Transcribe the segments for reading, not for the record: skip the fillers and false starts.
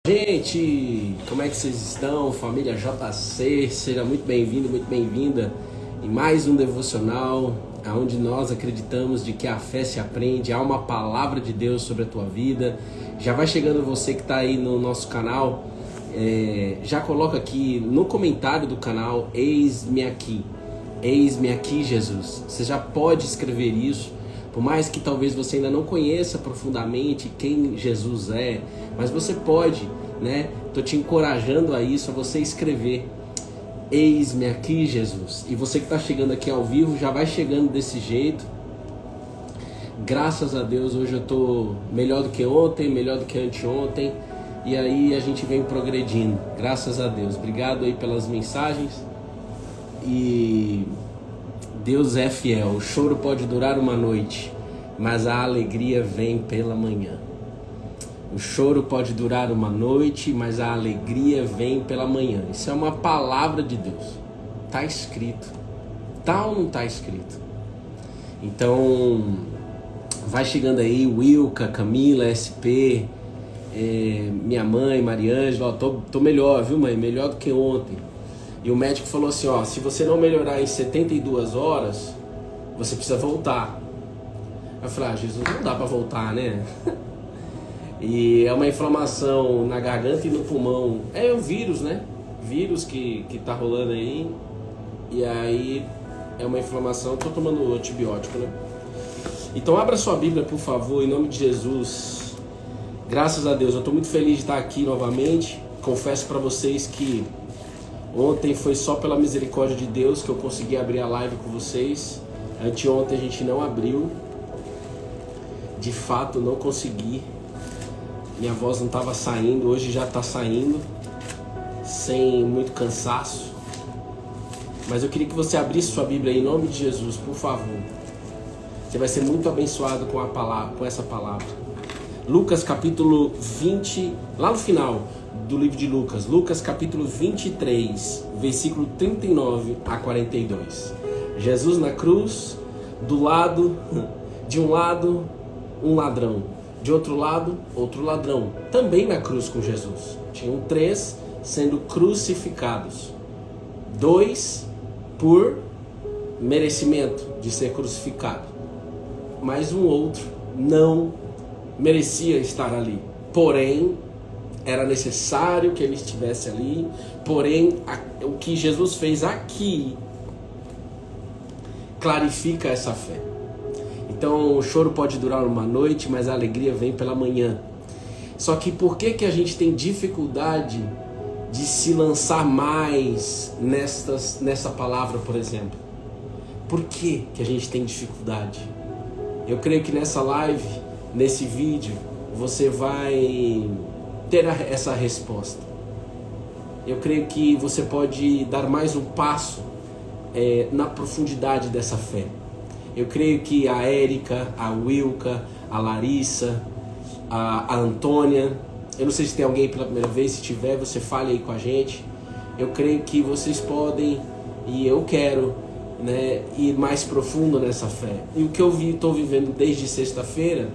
Gente, como é que vocês estão? Família JC, seja muito bem-vindo, muito bem-vinda em mais um devocional, onde nós acreditamos de que a fé se aprende, há uma palavra de Deus sobre a tua vida. Já vai chegando você que está aí no nosso canal, já coloca aqui no comentário do canal, eis-me aqui Jesus. Você já pode escrever isso. Por mais que talvez você ainda não conheça profundamente quem Jesus é, mas você pode, né? Tô te encorajando a isso, a você escrever: eis-me aqui, Jesus. E você que está chegando aqui ao vivo, já vai chegando desse jeito. Graças a Deus, hoje eu tô melhor do que ontem, melhor do que anteontem. E aí a gente vem progredindo, graças a Deus. Obrigado aí pelas mensagens. E Deus é fiel. O choro pode durar uma noite, mas a alegria vem pela manhã. O choro pode durar uma noite, mas a alegria vem pela manhã. Isso é uma palavra de Deus. Está escrito. Tá ou não está escrito? Então, vai chegando aí, Wilka, Camila, SP, minha mãe, Mariângela. Tô melhor, viu, mãe? Melhor do que ontem. E o médico falou assim, ó, se você não melhorar em 72 horas, você precisa voltar. Eu falei, Jesus, não dá pra voltar, né? E é uma inflamação na garganta e no pulmão. É o vírus, né? Vírus que tá rolando aí. E aí é uma inflamação. Tô tomando antibiótico, né? Então abra sua Bíblia, por favor, em nome de Jesus. Graças a Deus, eu tô muito feliz de estar aqui novamente. Confesso pra vocês que ontem foi só pela misericórdia de Deus que eu consegui abrir a live com vocês. Anteontem a gente não abriu. De fato, não consegui. Minha voz não estava saindo, hoje já está saindo, sem muito cansaço. Mas eu queria que você abrisse sua Bíblia aí, em nome de Jesus, por favor. Você vai ser muito abençoado com a palavra, com essa palavra. Lucas capítulo 20, lá no final do livro de Lucas, Lucas capítulo 23, versículo 39 a 42. Jesus na cruz, de um lado, um ladrão, de outro lado, outro ladrão, também na cruz com Jesus. Tinham 3 sendo crucificados, 2 por merecimento de ser crucificado, mas um outro não merecia estar ali, porém era necessário que ele estivesse ali. Porém, o que Jesus fez aqui clarifica essa fé. Então, o choro pode durar uma noite, mas a alegria vem pela manhã. Só que por que a gente tem dificuldade de se lançar mais nessa palavra, por exemplo? Por que a gente tem dificuldade? Eu creio que nessa live, nesse vídeo, você vai ter essa resposta. Eu creio que você pode dar mais um passo na profundidade dessa fé. Eu creio que a Érica, a Wilka, a Larissa, a Antônia, eu não sei se tem alguém pela primeira vez, se tiver, você fale aí com a gente. Eu creio que vocês podem, e eu quero, né, ir mais profundo nessa fé. E o que eu estou vivendo desde sexta-feira,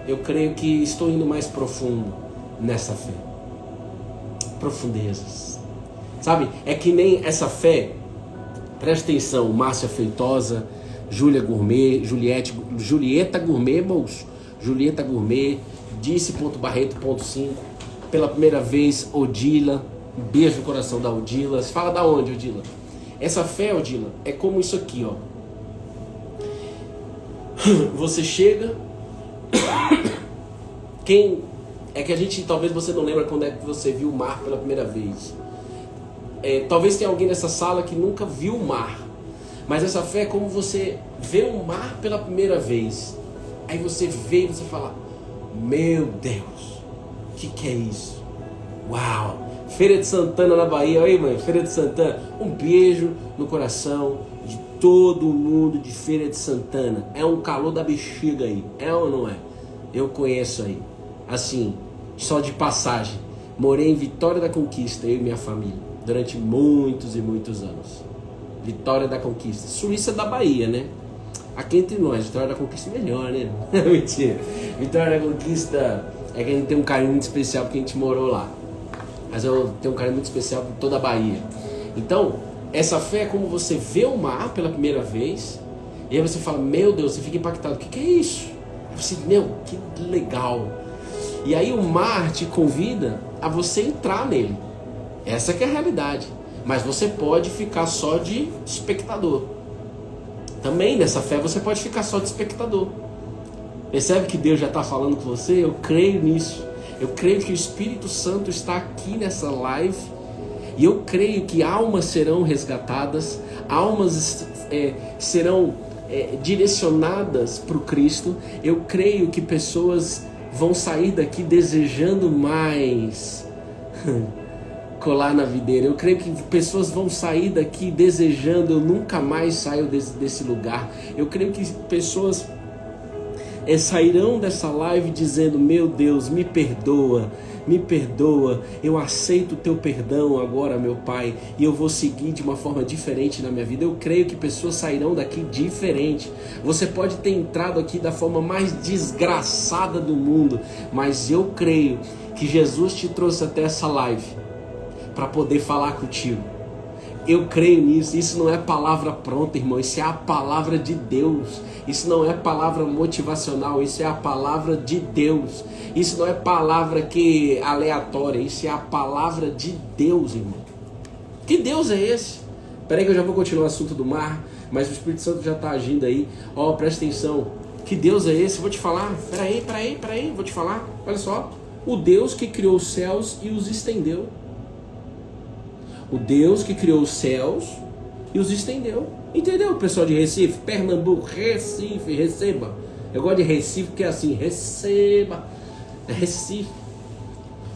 eu creio que estou indo mais profundo nessa fé. Profundezas. Sabe, é que nem essa fé, presta atenção, Márcia Feitosa, Júlia Gourmet, Julieta Gourmet, moço, Julieta Gourmet, Dice.Barreto.5, pela primeira vez, Odila, um beijo no coração da Odila. Você fala da onde, Odila? Essa fé, Odila, é como isso aqui, ó. Você chega, é que a gente, talvez você não lembra quando é que você viu o mar pela primeira vez. Talvez tenha alguém nessa sala que nunca viu o mar. Mas essa fé é como você vê o mar pela primeira vez. Aí você vê e você fala, meu Deus, o que é isso? Uau! Feira de Santana na Bahia, aí mãe, Feira de Santana. Um beijo no coração de todo mundo de Feira de Santana. É um calor da bexiga aí, é ou não é? Eu conheço aí. Assim, só de passagem. Morei em Vitória da Conquista, eu e minha família, durante muitos e muitos anos. Vitória da Conquista, Suíça da Bahia, né? Aqui entre nós, Vitória da Conquista é melhor, né? Mentira. Vitória da Conquista é que a gente tem um carinho muito especial porque a gente morou lá. mas eu tenho um carinho muito especial por toda a Bahia. Então, essa fé é como você vê o mar pela primeira vez, e aí você fala, meu Deus, você fica impactado, o que é isso? Aí você, meu, que legal. E aí o mar te convida a você entrar nele. Essa que é a realidade. Mas você pode ficar só de espectador. Também nessa fé você pode ficar só de espectador. Percebe que Deus já está falando com você? Eu creio nisso. Eu creio que o Espírito Santo está aqui nessa live. E eu creio que almas serão resgatadas. Almas serão direcionadas para o Cristo. Eu creio que pessoas vão sair daqui desejando mais colar na videira. Eu creio que pessoas vão sair daqui desejando, eu nunca mais saio desse lugar. Eu creio que pessoas sairão dessa live dizendo, meu Deus, me perdoa, eu aceito o teu perdão agora, meu Pai, e eu vou seguir de uma forma diferente na minha vida. Eu creio que pessoas sairão daqui diferente. Você pode ter entrado aqui da forma mais desgraçada do mundo, mas eu creio que Jesus te trouxe até essa live para poder falar contigo. Eu creio nisso. Isso não é palavra pronta, irmão. Isso é a palavra de Deus. Isso não é palavra motivacional. Isso é a palavra de Deus. Isso não é palavra aleatória. Isso é a palavra de Deus, irmão. Que Deus é esse? Peraí que eu já vou continuar o assunto do mar, mas o Espírito Santo já está agindo aí. Presta atenção. Que Deus é esse? Vou te falar. Peraí. Vou te falar. Olha só. O Deus que criou os céus e os estendeu. O Deus que criou os céus e os estendeu. Entendeu, pessoal de Recife? Pernambuco, Recife, receba. Eu gosto de Recife porque é assim, receba. É Recife.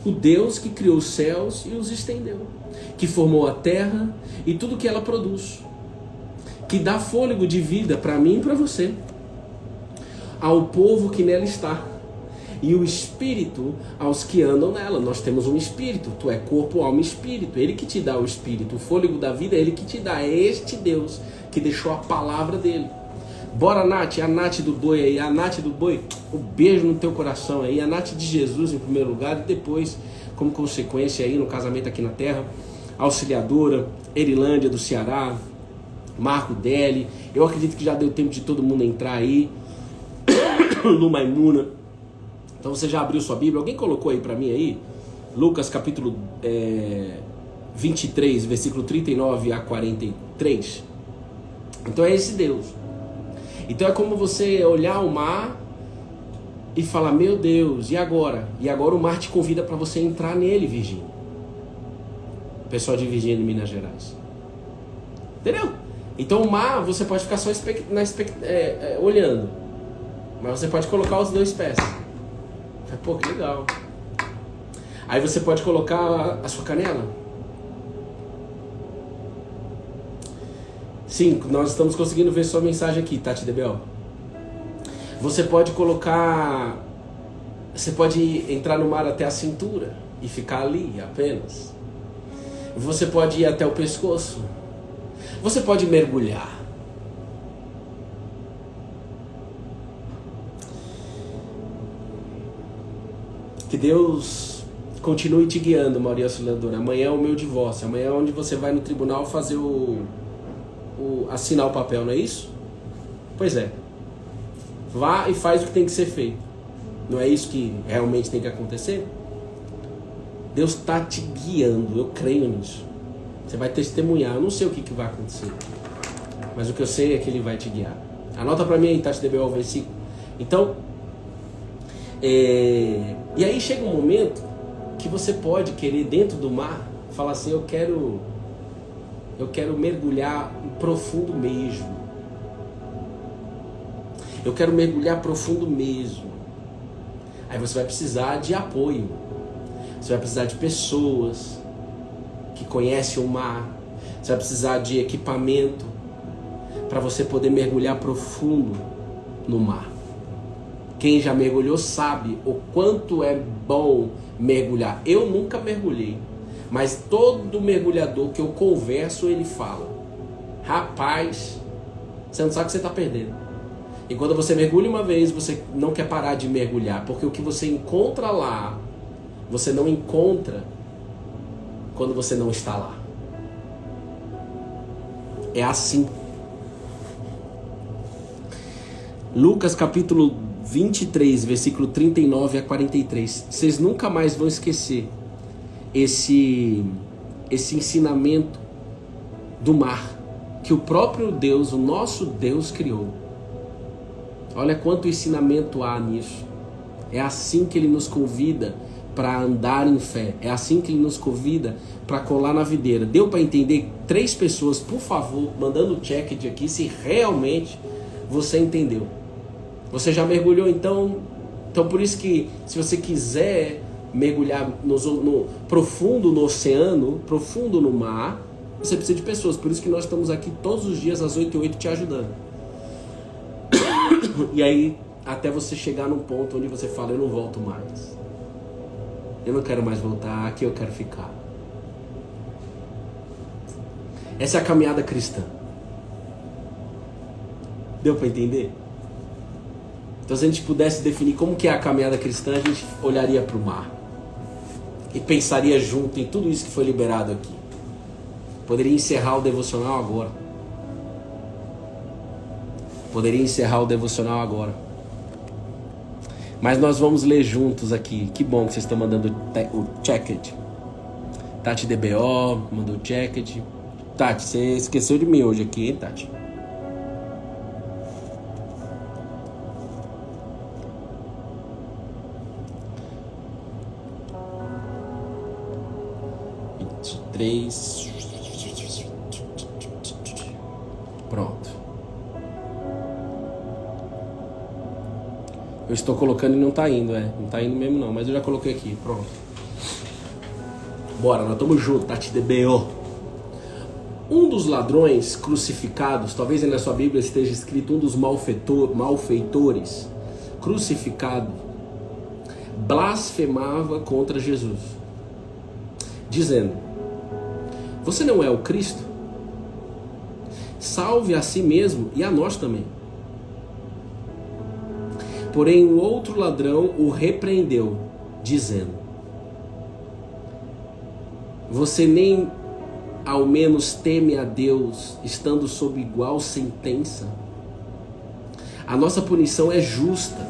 O Deus que criou os céus e os estendeu. Que formou a terra e tudo que ela produz. Que dá fôlego de vida para mim e para você. Ao povo que nela está. E o Espírito aos que andam nela. Nós temos um Espírito. Tu é corpo, alma e Espírito. Ele que te dá o Espírito. O fôlego da vida é Ele que te dá. É este Deus que deixou a palavra dele. Bora, Nath. A Nath do Boi aí. A Nath do Boi. Um beijo no teu coração aí. A Nath de Jesus em primeiro lugar. E depois, como consequência aí no casamento aqui na terra. Auxiliadora. Erilândia do Ceará. Marco Deli. Eu acredito que já deu tempo de todo mundo entrar aí. Lu Maimuna. Então você já abriu sua Bíblia? Alguém colocou aí para mim aí? Lucas capítulo 23, versículo 39 a 43. Então é esse Deus. Então é como você olhar o mar e falar, meu Deus, e agora? E agora o mar te convida para você entrar nele, Virgínia. Pessoal de Virgínia, Minas Gerais. Entendeu? Então o mar você pode ficar só olhando. Mas você pode colocar os dois pés. Pô, que legal. Aí você pode colocar a sua canela. Sim, nós estamos conseguindo ver sua mensagem aqui, Tati Debel. Você pode colocar... Você pode entrar no mar até a cintura e ficar ali apenas. Você pode ir até o pescoço. Você pode mergulhar. Que Deus continue te guiando, Maria Auxiliadora. Amanhã é o meu divórcio. Amanhã é onde você vai no tribunal fazer assinar o papel, não é isso? Pois é. Vá e faz o que tem que ser feito. Não é isso que realmente tem que acontecer? Deus está te guiando. Eu creio nisso. Você vai testemunhar. Eu não sei o que vai acontecer. Mas o que eu sei é que Ele vai te guiar. Anota para mim aí, Tati Debel, o versículo. Então... E aí chega um momento que você pode querer dentro do mar falar assim, eu quero mergulhar profundo mesmo. Eu quero mergulhar profundo mesmo. Aí você vai precisar de apoio. Você vai precisar de pessoas que conhecem o mar. Você vai precisar de equipamento para você poder mergulhar profundo no mar. Quem já mergulhou sabe o quanto é bom mergulhar. Eu nunca mergulhei, mas todo mergulhador que eu converso, ele fala, rapaz, você não sabe o que você está perdendo. E quando você mergulha uma vez, você não quer parar de mergulhar, porque o que você encontra lá, você não encontra quando você não está lá. É assim. Lucas capítulo 23, versículo 39 a 43. Vocês nunca mais vão esquecer esse ensinamento do mar que o próprio Deus, o nosso Deus, criou. Olha quanto ensinamento há nisso. É assim que Ele nos convida para andar em fé. É assim que Ele nos convida para colar na videira. Deu para entender? 3 pessoas, por favor, mandando check de aqui se realmente você entendeu. Você já mergulhou então? Então por isso que se você quiser mergulhar no profundo no oceano, profundo no mar, você precisa de pessoas. Por isso que nós estamos aqui todos os dias às 8h08 te ajudando. E aí até você chegar num ponto onde você fala, eu não volto mais. Eu não quero mais voltar, aqui eu quero ficar. Essa é a caminhada cristã. Deu para entender? Então se a gente pudesse definir como que é a caminhada cristã, a gente olharia para o mar. E pensaria junto em tudo isso que foi liberado aqui. Poderia encerrar o devocional agora. Poderia encerrar o devocional agora. Mas nós vamos ler juntos aqui. Que bom que vocês estão mandando o check-it. Tati DBO mandou o check-it. Tati, você esqueceu de mim hoje aqui, hein, Tati? Pronto. Eu estou colocando e não está indo, não está indo mesmo não, mas eu já coloquei aqui, pronto. Bora, nós estamos juntos, Tati DBO. Um dos ladrões crucificados, talvez aí na sua Bíblia esteja escrito um dos malfeitores crucificado, blasfemava contra Jesus, dizendo: você não é o Cristo? Salve a si mesmo e a nós também. Porém o outro ladrão o repreendeu, dizendo: você nem ao menos teme a Deus, estando sob igual sentença? A nossa punição é justa,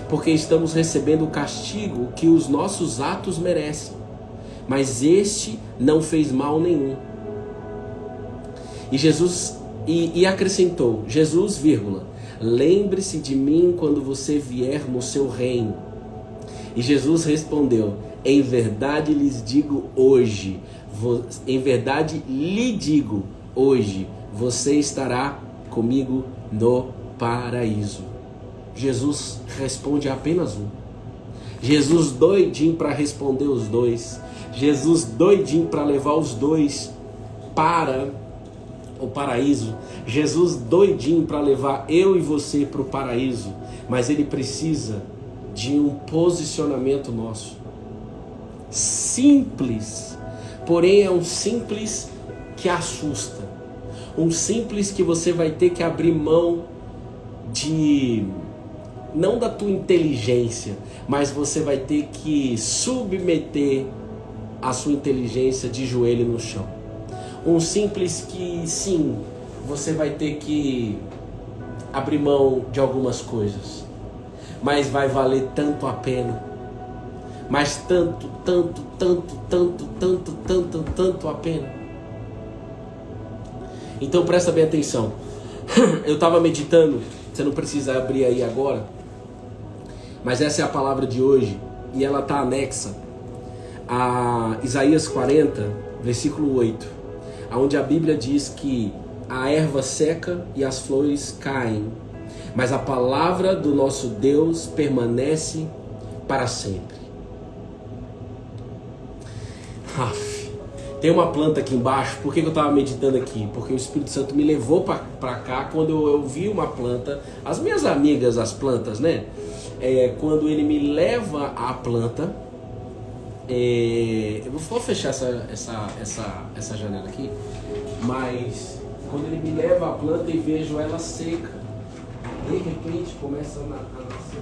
porque estamos recebendo o castigo que os nossos atos merecem, mas este não fez mal nenhum. E Jesus acrescentou, Jesus, lembre-se de mim quando você vier no seu reino. E Jesus respondeu: em verdade lhes digo hoje, em verdade lhe digo hoje, você estará comigo no paraíso. Jesus responde a apenas um. Jesus doidinho para responder os dois. Jesus doidinho para levar os dois para o paraíso. Jesus doidinho para levar eu e você para o paraíso. Mas ele precisa de um posicionamento nosso. Simples. Porém é um simples que assusta. Um simples que você vai ter que abrir mão de... não da tua inteligência, mas você vai ter que submeter a sua inteligência de joelho no chão. Um simples que, sim, você vai ter que abrir mão de algumas coisas, mas vai valer tanto a pena. Mas tanto a pena. Então presta bem atenção. Eu estava meditando, você não precisa abrir aí agora, mas essa é a palavra de hoje e ela está anexa a Isaías 40, versículo 8, onde a Bíblia diz que a erva seca e as flores caem, mas a palavra do nosso Deus permanece para sempre. Tem uma planta aqui embaixo. Por que eu estava meditando aqui? Porque o Espírito Santo me levou para cá quando eu vi uma planta. As minhas amigas, as plantas, né? Quando ele me leva à planta, eu vou fechar essa janela aqui, mas quando ele me leva à planta e vejo ela seca, de repente começa a nascer.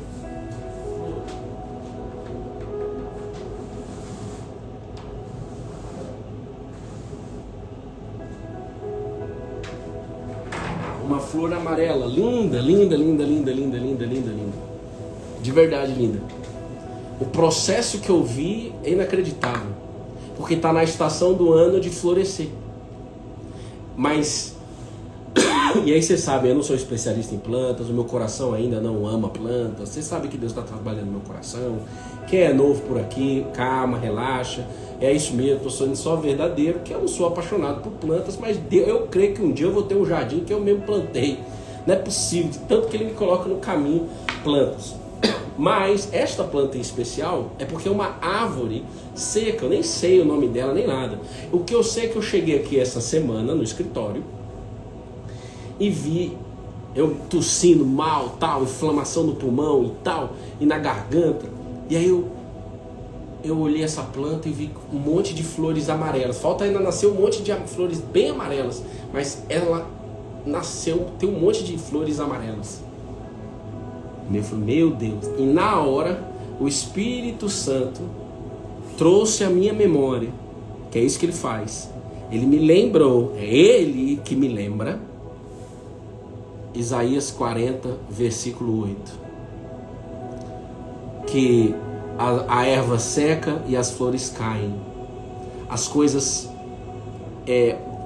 uma flor amarela, linda, linda, linda, linda, linda, linda, linda, linda. De verdade, linda. O processo que eu vi é inacreditável, porque está na estação do ano de florescer. Mas, e aí você sabe, eu não sou especialista em plantas, o meu coração ainda não ama plantas. Você sabe que Deus está trabalhando no meu coração. Quem é novo por aqui, calma, relaxa. É isso mesmo, estou sendo só verdadeiro, que eu não sou apaixonado por plantas, mas eu creio que um dia eu vou ter um jardim que eu mesmo plantei. Não é possível, de tanto que ele me coloca no caminho plantas. Mas esta planta em especial é porque é uma árvore seca, eu nem sei o nome dela nem nada. O que eu sei é que eu cheguei aqui essa semana no escritório e vi eu tossindo mal, tal, inflamação no pulmão e tal, e na garganta. E aí eu olhei essa planta e vi um monte de flores amarelas. Falta ainda nascer um monte de flores bem amarelas, mas ela nasceu, tem um monte de flores amarelas. Eu falei, meu Deus. E na hora, o Espírito Santo trouxe a minha memória, que é isso que ele faz. Ele me lembrou, é ele que me lembra, Isaías 40, versículo 8. Que a erva seca e as flores caem. As coisas,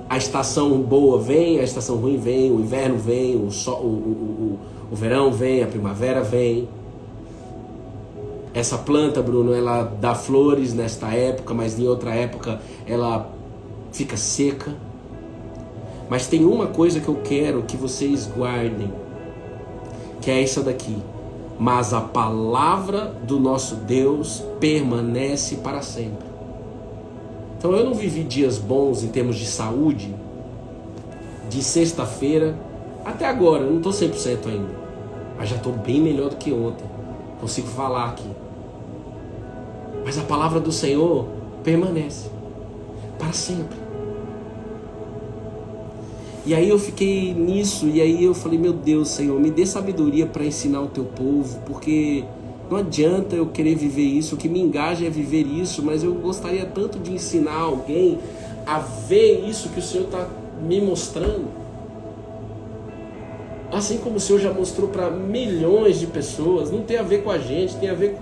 a estação boa vem, a estação ruim vem, o inverno vem, o verão vem, a primavera vem. Essa planta, Bruno, ela dá flores nesta época, mas em outra época ela fica seca. Mas tem uma coisa que eu quero que vocês guardem, que é essa daqui. Mas a palavra do nosso Deus permanece para sempre. Então eu não vivi dias bons em termos de saúde, de sexta-feira até agora, eu não estou 100% ainda, mas já estou bem melhor do que ontem, consigo falar aqui. Mas a palavra do Senhor permanece para sempre. E aí eu fiquei nisso, e aí eu falei, meu Deus, Senhor, me dê sabedoria para ensinar o teu povo, porque não adianta eu querer viver isso, o que me engaja é viver isso, mas eu gostaria tanto de ensinar alguém a ver isso que o Senhor está me mostrando. Assim como o Senhor já mostrou para milhões de pessoas, não tem a ver com a gente, tem a ver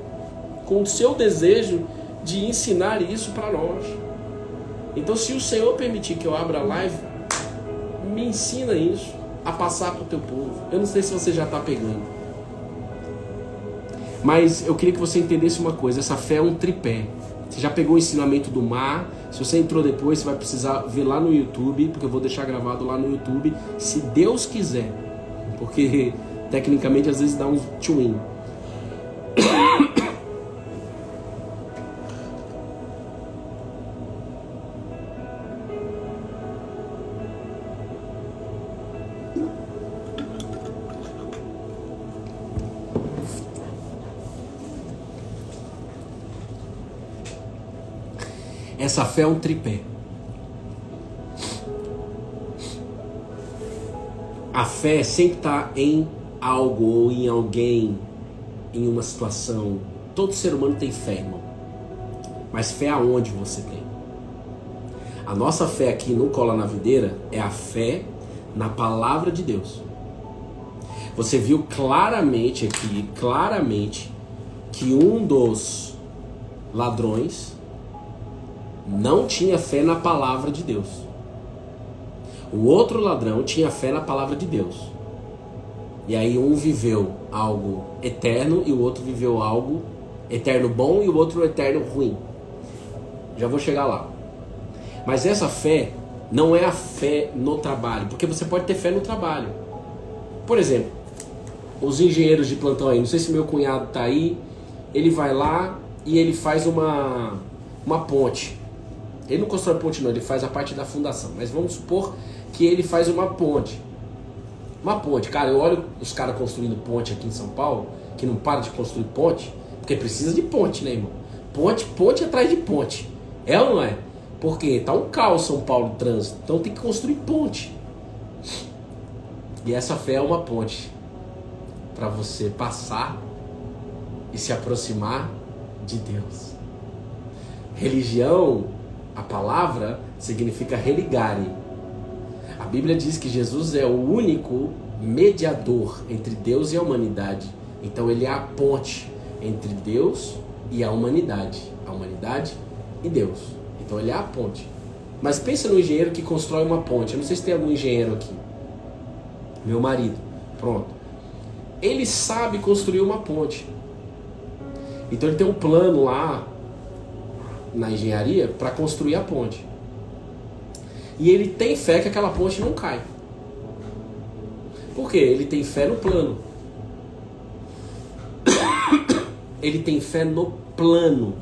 com o seu desejo de ensinar isso para nós. Então, se o Senhor permitir que eu abra a live, me ensina isso, a passar para o teu povo. Eu não sei se você já está pegando, mas eu queria que você entendesse uma coisa, essa fé é um tripé. Você já pegou o ensinamento do mar? Se você entrou depois, você vai precisar ver lá no YouTube, porque eu vou deixar gravado lá no YouTube, se Deus quiser, porque tecnicamente às vezes dá um tchuim. Essa fé é um tripé. A fé sempre está em algo ou em alguém, em uma situação. Todo ser humano tem fé, irmão. Mas fé aonde você tem? A nossa fé aqui no Cola na Videira é a fé na palavra de Deus. Você viu claramente aqui, que um dos ladrões não tinha fé na palavra de Deus. O outro ladrão tinha fé na palavra de Deus. E aí um viveu algo eterno e o outro viveu algo eterno bom e o outro eterno ruim. Já vou chegar lá. Mas essa fé não é a fé no trabalho, porque você pode ter fé no trabalho. Por exemplo, os engenheiros de plantão aí, não sei se meu cunhado tá aí, ele vai lá e ele faz uma ponte. Ele não constrói ponte não, ele faz a parte da fundação. Mas vamos supor que ele faz uma ponte. Uma ponte, cara, eu olho os caras construindo ponte aqui em São Paulo, que não para de construir ponte, porque precisa de ponte, né, irmão? Ponte atrás de ponte. É ou não é? Porque tá um caos São Paulo de trânsito, então tem que construir ponte. E essa fé é uma ponte para você passar e se aproximar de Deus. Religião, a palavra significa religare. A Bíblia diz que Jesus é o único mediador entre Deus e a humanidade. Então ele é a ponte entre Deus e a humanidade e Deus. Então ele é a ponte. Mas pensa no engenheiro que constrói uma ponte. Eu não sei se tem algum engenheiro aqui. Meu marido. Pronto. Ele sabe construir uma ponte. Então ele tem um plano lá na engenharia para construir a ponte. E ele tem fé que aquela ponte não cai. Por quê? Ele tem fé no plano. Ele tem fé no plano.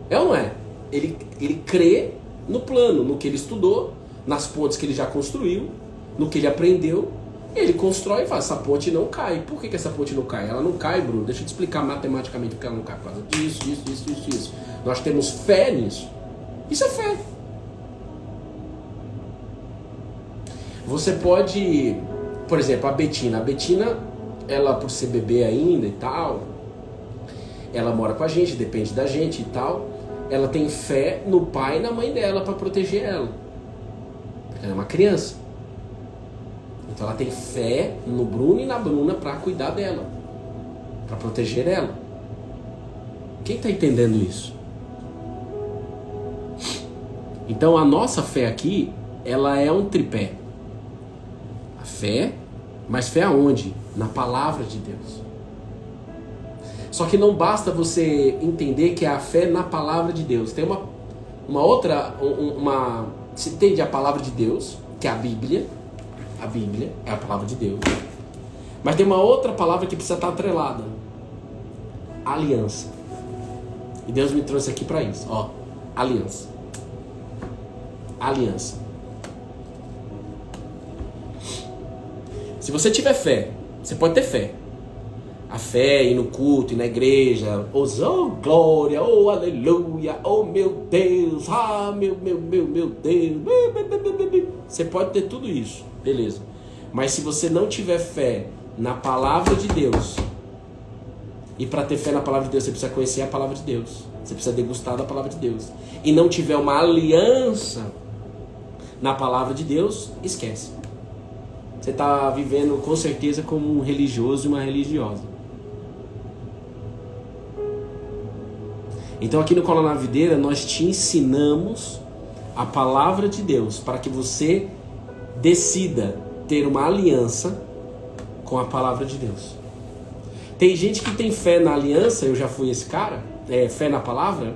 É ou não é? Ele crê no plano, no que ele estudou, nas pontes que ele já construiu, no que ele aprendeu. Ele constrói e fala, essa ponte não cai. Por que essa ponte não cai? Ela não cai, Bruno. Deixa eu te explicar matematicamente porque ela não cai. Por causa disso. Nós temos fé nisso. Isso é fé. Você pode... Por exemplo, a Betina. A Betina, ela por ser bebê ainda e tal, ela mora com a gente, depende da gente e tal. Ela tem fé no pai e na mãe dela para proteger ela. Ela é uma criança. Então ela tem fé no Bruno e na Bruna para cuidar dela, para proteger ela. Quem está entendendo isso? Então a nossa fé aqui, ela é um tripé. A fé, mas fé aonde? Na palavra de Deus. Só que não basta você entender que é a fé na palavra de Deus. Tem uma outra, você entende a palavra de Deus, que é a Bíblia. A Bíblia é a palavra de Deus. Mas tem uma outra palavra que precisa estar atrelada. Aliança. E Deus me trouxe aqui para isso. Ó, aliança. Aliança. Se você tiver fé, você pode ter fé. A fé, ir no culto, ir na igreja, oh glória, oh aleluia, oh meu Deus, meu Deus. Você pode ter tudo isso, beleza. Mas se você não tiver fé na palavra de Deus, e para ter fé na palavra de Deus, você precisa conhecer a palavra de Deus. Você precisa degustar da palavra de Deus. E não tiver uma aliança na palavra de Deus, esquece. Você está vivendo com certeza como um religioso e uma religiosa. Então aqui no Cola na Videira nós te ensinamos a palavra de Deus para que você decida ter uma aliança com a palavra de Deus. Tem gente que tem fé na aliança, eu já fui esse cara, fé na palavra,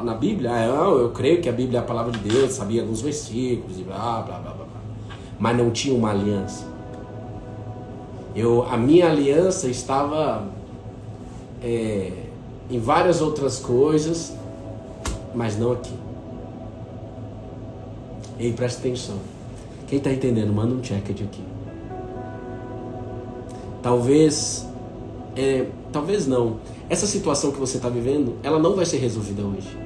na Bíblia. Eu creio que a Bíblia é a palavra de Deus, sabia alguns versículos e blá blá blá blá. Mas não tinha uma aliança. A minha aliança estava em várias outras coisas, mas não aqui. Ei, presta atenção. Quem está entendendo, manda um check aqui. Talvez não. Essa situação que você está vivendo, ela não vai ser resolvida hoje.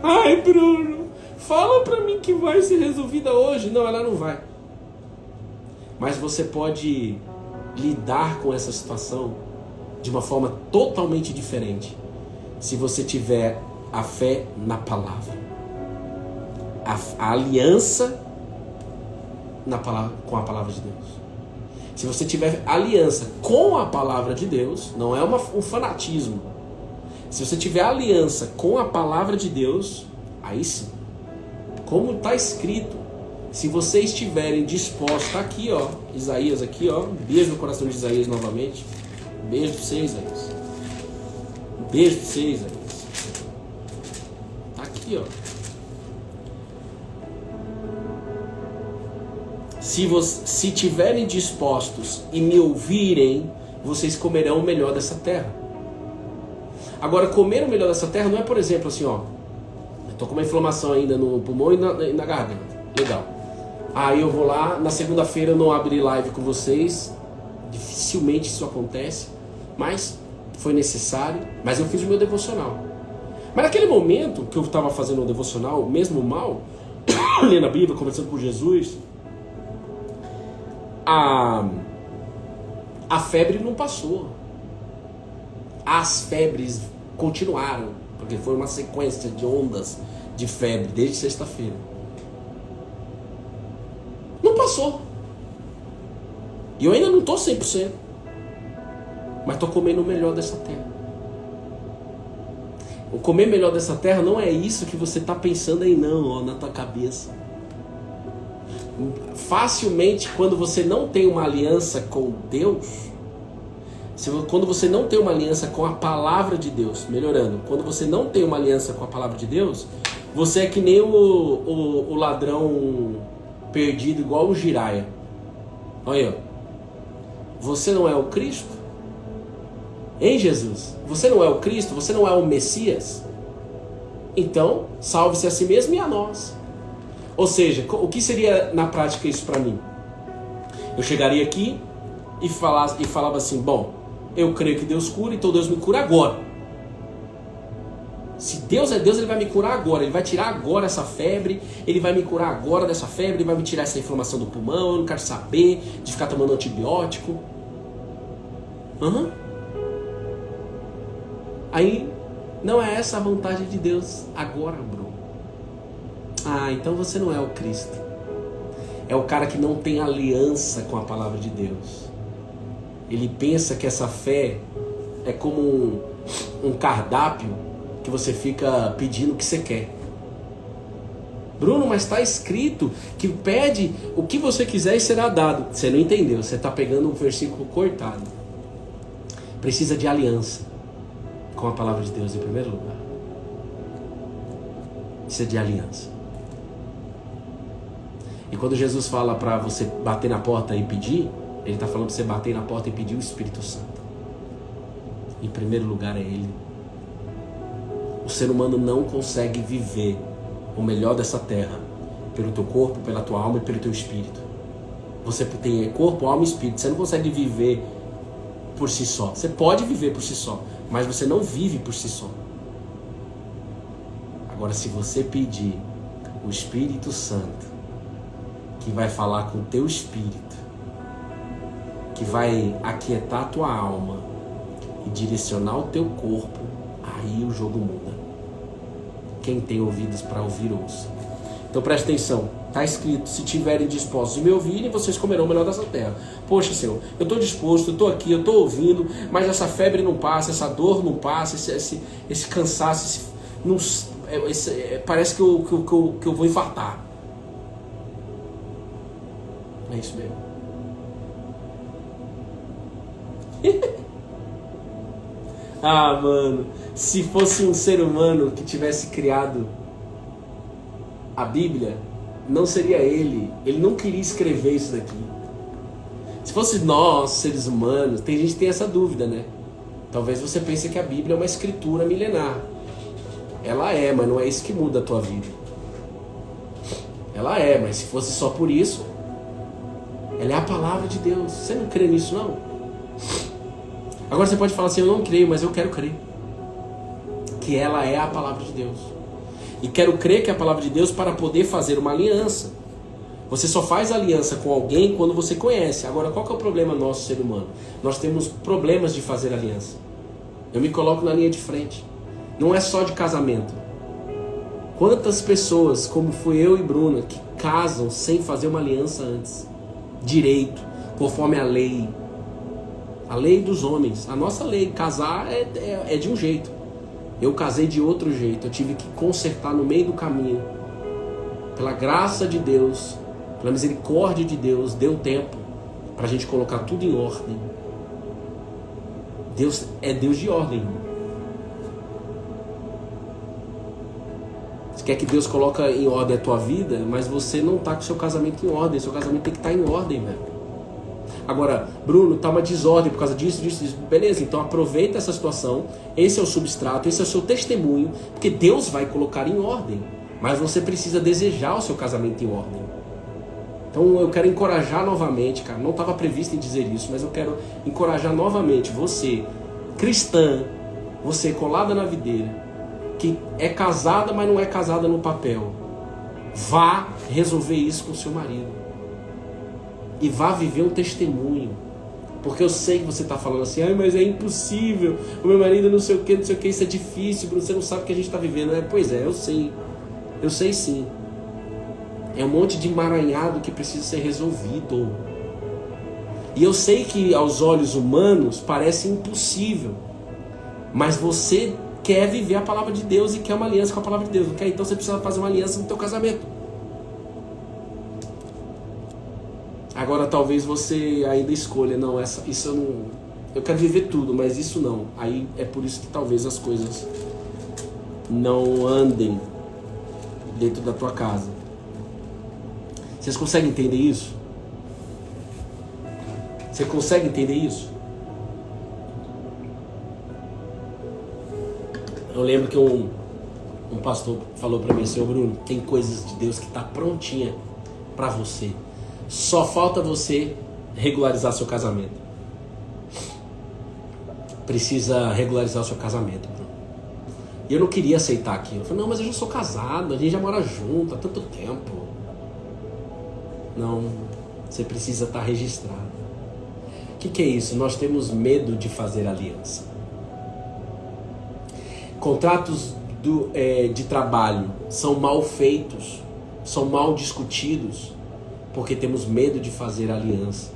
Ai, Bruno, fala para mim que vai ser resolvida hoje. Não, ela não vai. Mas você pode lidar com essa situação de uma forma totalmente diferente se você tiver a fé na palavra, a aliança com a palavra de Deus. Se você tiver aliança com a palavra de Deus, não é um fanatismo. Se você tiver aliança com a palavra de Deus, aí sim, como está escrito, se vocês estiverem dispostos, tá aqui ó, Isaías aqui ó, beijo no coração de Isaías novamente, beijo pra você, Isaías, beijo pra você, Isaías, tá aqui ó. Se tiverem dispostos e me ouvirem, vocês comerão o melhor dessa terra. Agora, comer o melhor dessa terra não é, por exemplo, assim, ó, eu tô com uma inflamação ainda no pulmão e na garganta, legal. Aí eu vou lá, na segunda-feira eu não abri live com vocês, dificilmente isso acontece, mas foi necessário, mas eu fiz o meu devocional. Mas naquele momento que eu estava fazendo o devocional, mesmo mal, lendo a Bíblia, conversando com Jesus, a febre não passou. As febres continuaram, porque foi uma sequência de ondas de febre desde sexta-feira. passou. E eu ainda não estou 100%. Mas estou comendo o melhor dessa terra. O comer melhor dessa terra não é isso que você está pensando aí não, ó, na tua cabeça. Facilmente, quando você não tem uma aliança com Deus, quando você não tem uma aliança com a palavra de Deus, melhorando, quando você não tem uma aliança com a palavra de Deus, você é que nem o ladrão perdido, igual o Jiraya. Olha aí, ó. Você não é o Cristo? Hein, Jesus? Você não é o Cristo? Você não é o Messias? Então, salve-se a si mesmo e a nós. Ou seja, o que seria na prática isso para mim? Eu chegaria aqui e falava assim, bom, eu creio que Deus cura, então Deus me cura agora. Se Deus é Deus, Ele vai me curar agora. Ele vai tirar agora essa febre, Ele vai me curar agora dessa febre, Ele vai me tirar essa inflamação do pulmão, eu não quero saber de ficar tomando antibiótico. Aí, não é essa a vontade de Deus agora, Bruno. Ah, então você não é o Cristo. É o cara que não tem aliança com a palavra de Deus. Ele pensa que essa fé é como um cardápio que você fica pedindo o que você quer. Bruno, mas está escrito que pede o que você quiser e será dado. Você não entendeu, você está pegando um versículo cortado. Precisa de aliança com a palavra de Deus em primeiro lugar. Precisa de aliança. E quando Jesus fala para você bater na porta e pedir, Ele está falando para você bater na porta e pedir o Espírito Santo. Em primeiro lugar é Ele. O ser humano não consegue viver o melhor dessa terra pelo teu corpo, pela tua alma e pelo teu espírito. Você tem corpo, alma e espírito. Você não consegue viver por si só. Você pode viver por si só, mas você não vive por si só. Agora, se você pedir o Espírito Santo, que vai falar com o teu espírito, que vai aquietar a tua alma e direcionar o teu corpo, aí o jogo muda. Quem tem ouvidos para ouvir, ouça. Então preste atenção, está escrito, se tiverem dispostos de me ouvirem, vocês comerão o melhor dessa terra. Poxa, Senhor, eu estou disposto, eu estou aqui, eu estou ouvindo, mas essa febre não passa, essa dor não passa, esse cansaço, parece que eu vou infartar. É isso mesmo. Ah, mano, se fosse um ser humano que tivesse criado a Bíblia, não seria ele não queria escrever isso daqui. Se fosse nós, seres humanos, tem gente que tem essa dúvida, né? Talvez você pense que a Bíblia é uma escritura milenar. Ela é, mas não é isso que muda a tua vida. Ela é, mas se fosse só por isso, ela é a palavra de Deus. Você não crê nisso, não? Agora você pode falar assim, eu não creio, mas eu quero crer que ela é a palavra de Deus. E quero crer que é a palavra de Deus para poder fazer uma aliança. Você só faz aliança com alguém quando você conhece. Agora, qual que é o problema nosso, ser humano? Nós temos problemas de fazer aliança. Eu me coloco na linha de frente. Não é só de casamento. Quantas pessoas, como fui eu e Bruna, que casam sem fazer uma aliança antes? Direito, conforme a lei. A lei dos homens. A nossa lei, casar é de um jeito. Eu casei de outro jeito. Eu tive que consertar no meio do caminho. Pela graça de Deus, pela misericórdia de Deus, deu tempo para a gente colocar tudo em ordem. Deus é Deus de ordem. Você quer que Deus coloque em ordem a tua vida, mas você não está com o seu casamento em ordem. Seu casamento tem que estar em ordem, velho. Agora, Bruno, tá uma desordem por causa disso. Beleza, então aproveita essa situação. Esse é o substrato, esse é o seu testemunho, porque Deus vai colocar em ordem. Mas você precisa desejar o seu casamento em ordem. Então eu quero encorajar novamente, cara. Não estava previsto em dizer isso, mas eu quero encorajar novamente você, cristã, você colada na videira, que é casada, mas não é casada no papel. Vá resolver isso com o seu marido. E vá viver um testemunho. Porque eu sei que você está falando assim, mas é impossível, o meu marido não sei o que, isso é difícil, você não sabe o que a gente está vivendo. Pois é, eu sei sim. É um monte de emaranhado que precisa ser resolvido. E eu sei que aos olhos humanos parece impossível. Mas você quer viver a palavra de Deus e quer uma aliança com a palavra de Deus, não quer? Então você precisa fazer uma aliança no teu casamento. Agora talvez você ainda escolha, não, isso eu não... Eu quero viver tudo, mas isso não. Aí é por isso que talvez as coisas não andem dentro da tua casa. Vocês conseguem entender isso? Você consegue entender isso? Eu lembro que um pastor falou para mim, Senhor Bruno, tem coisas de Deus que tá prontinha para você. Só falta você regularizar seu casamento. Precisa regularizar o seu casamento, Bruno. E eu não queria aceitar aquilo. Eu falei, não, mas eu já sou casado, a gente já mora junto há tanto tempo. Não, você precisa estar registrado. O que é isso? Nós temos medo de fazer aliança. Contratos de trabalho são mal feitos, são mal discutidos, porque temos medo de fazer aliança.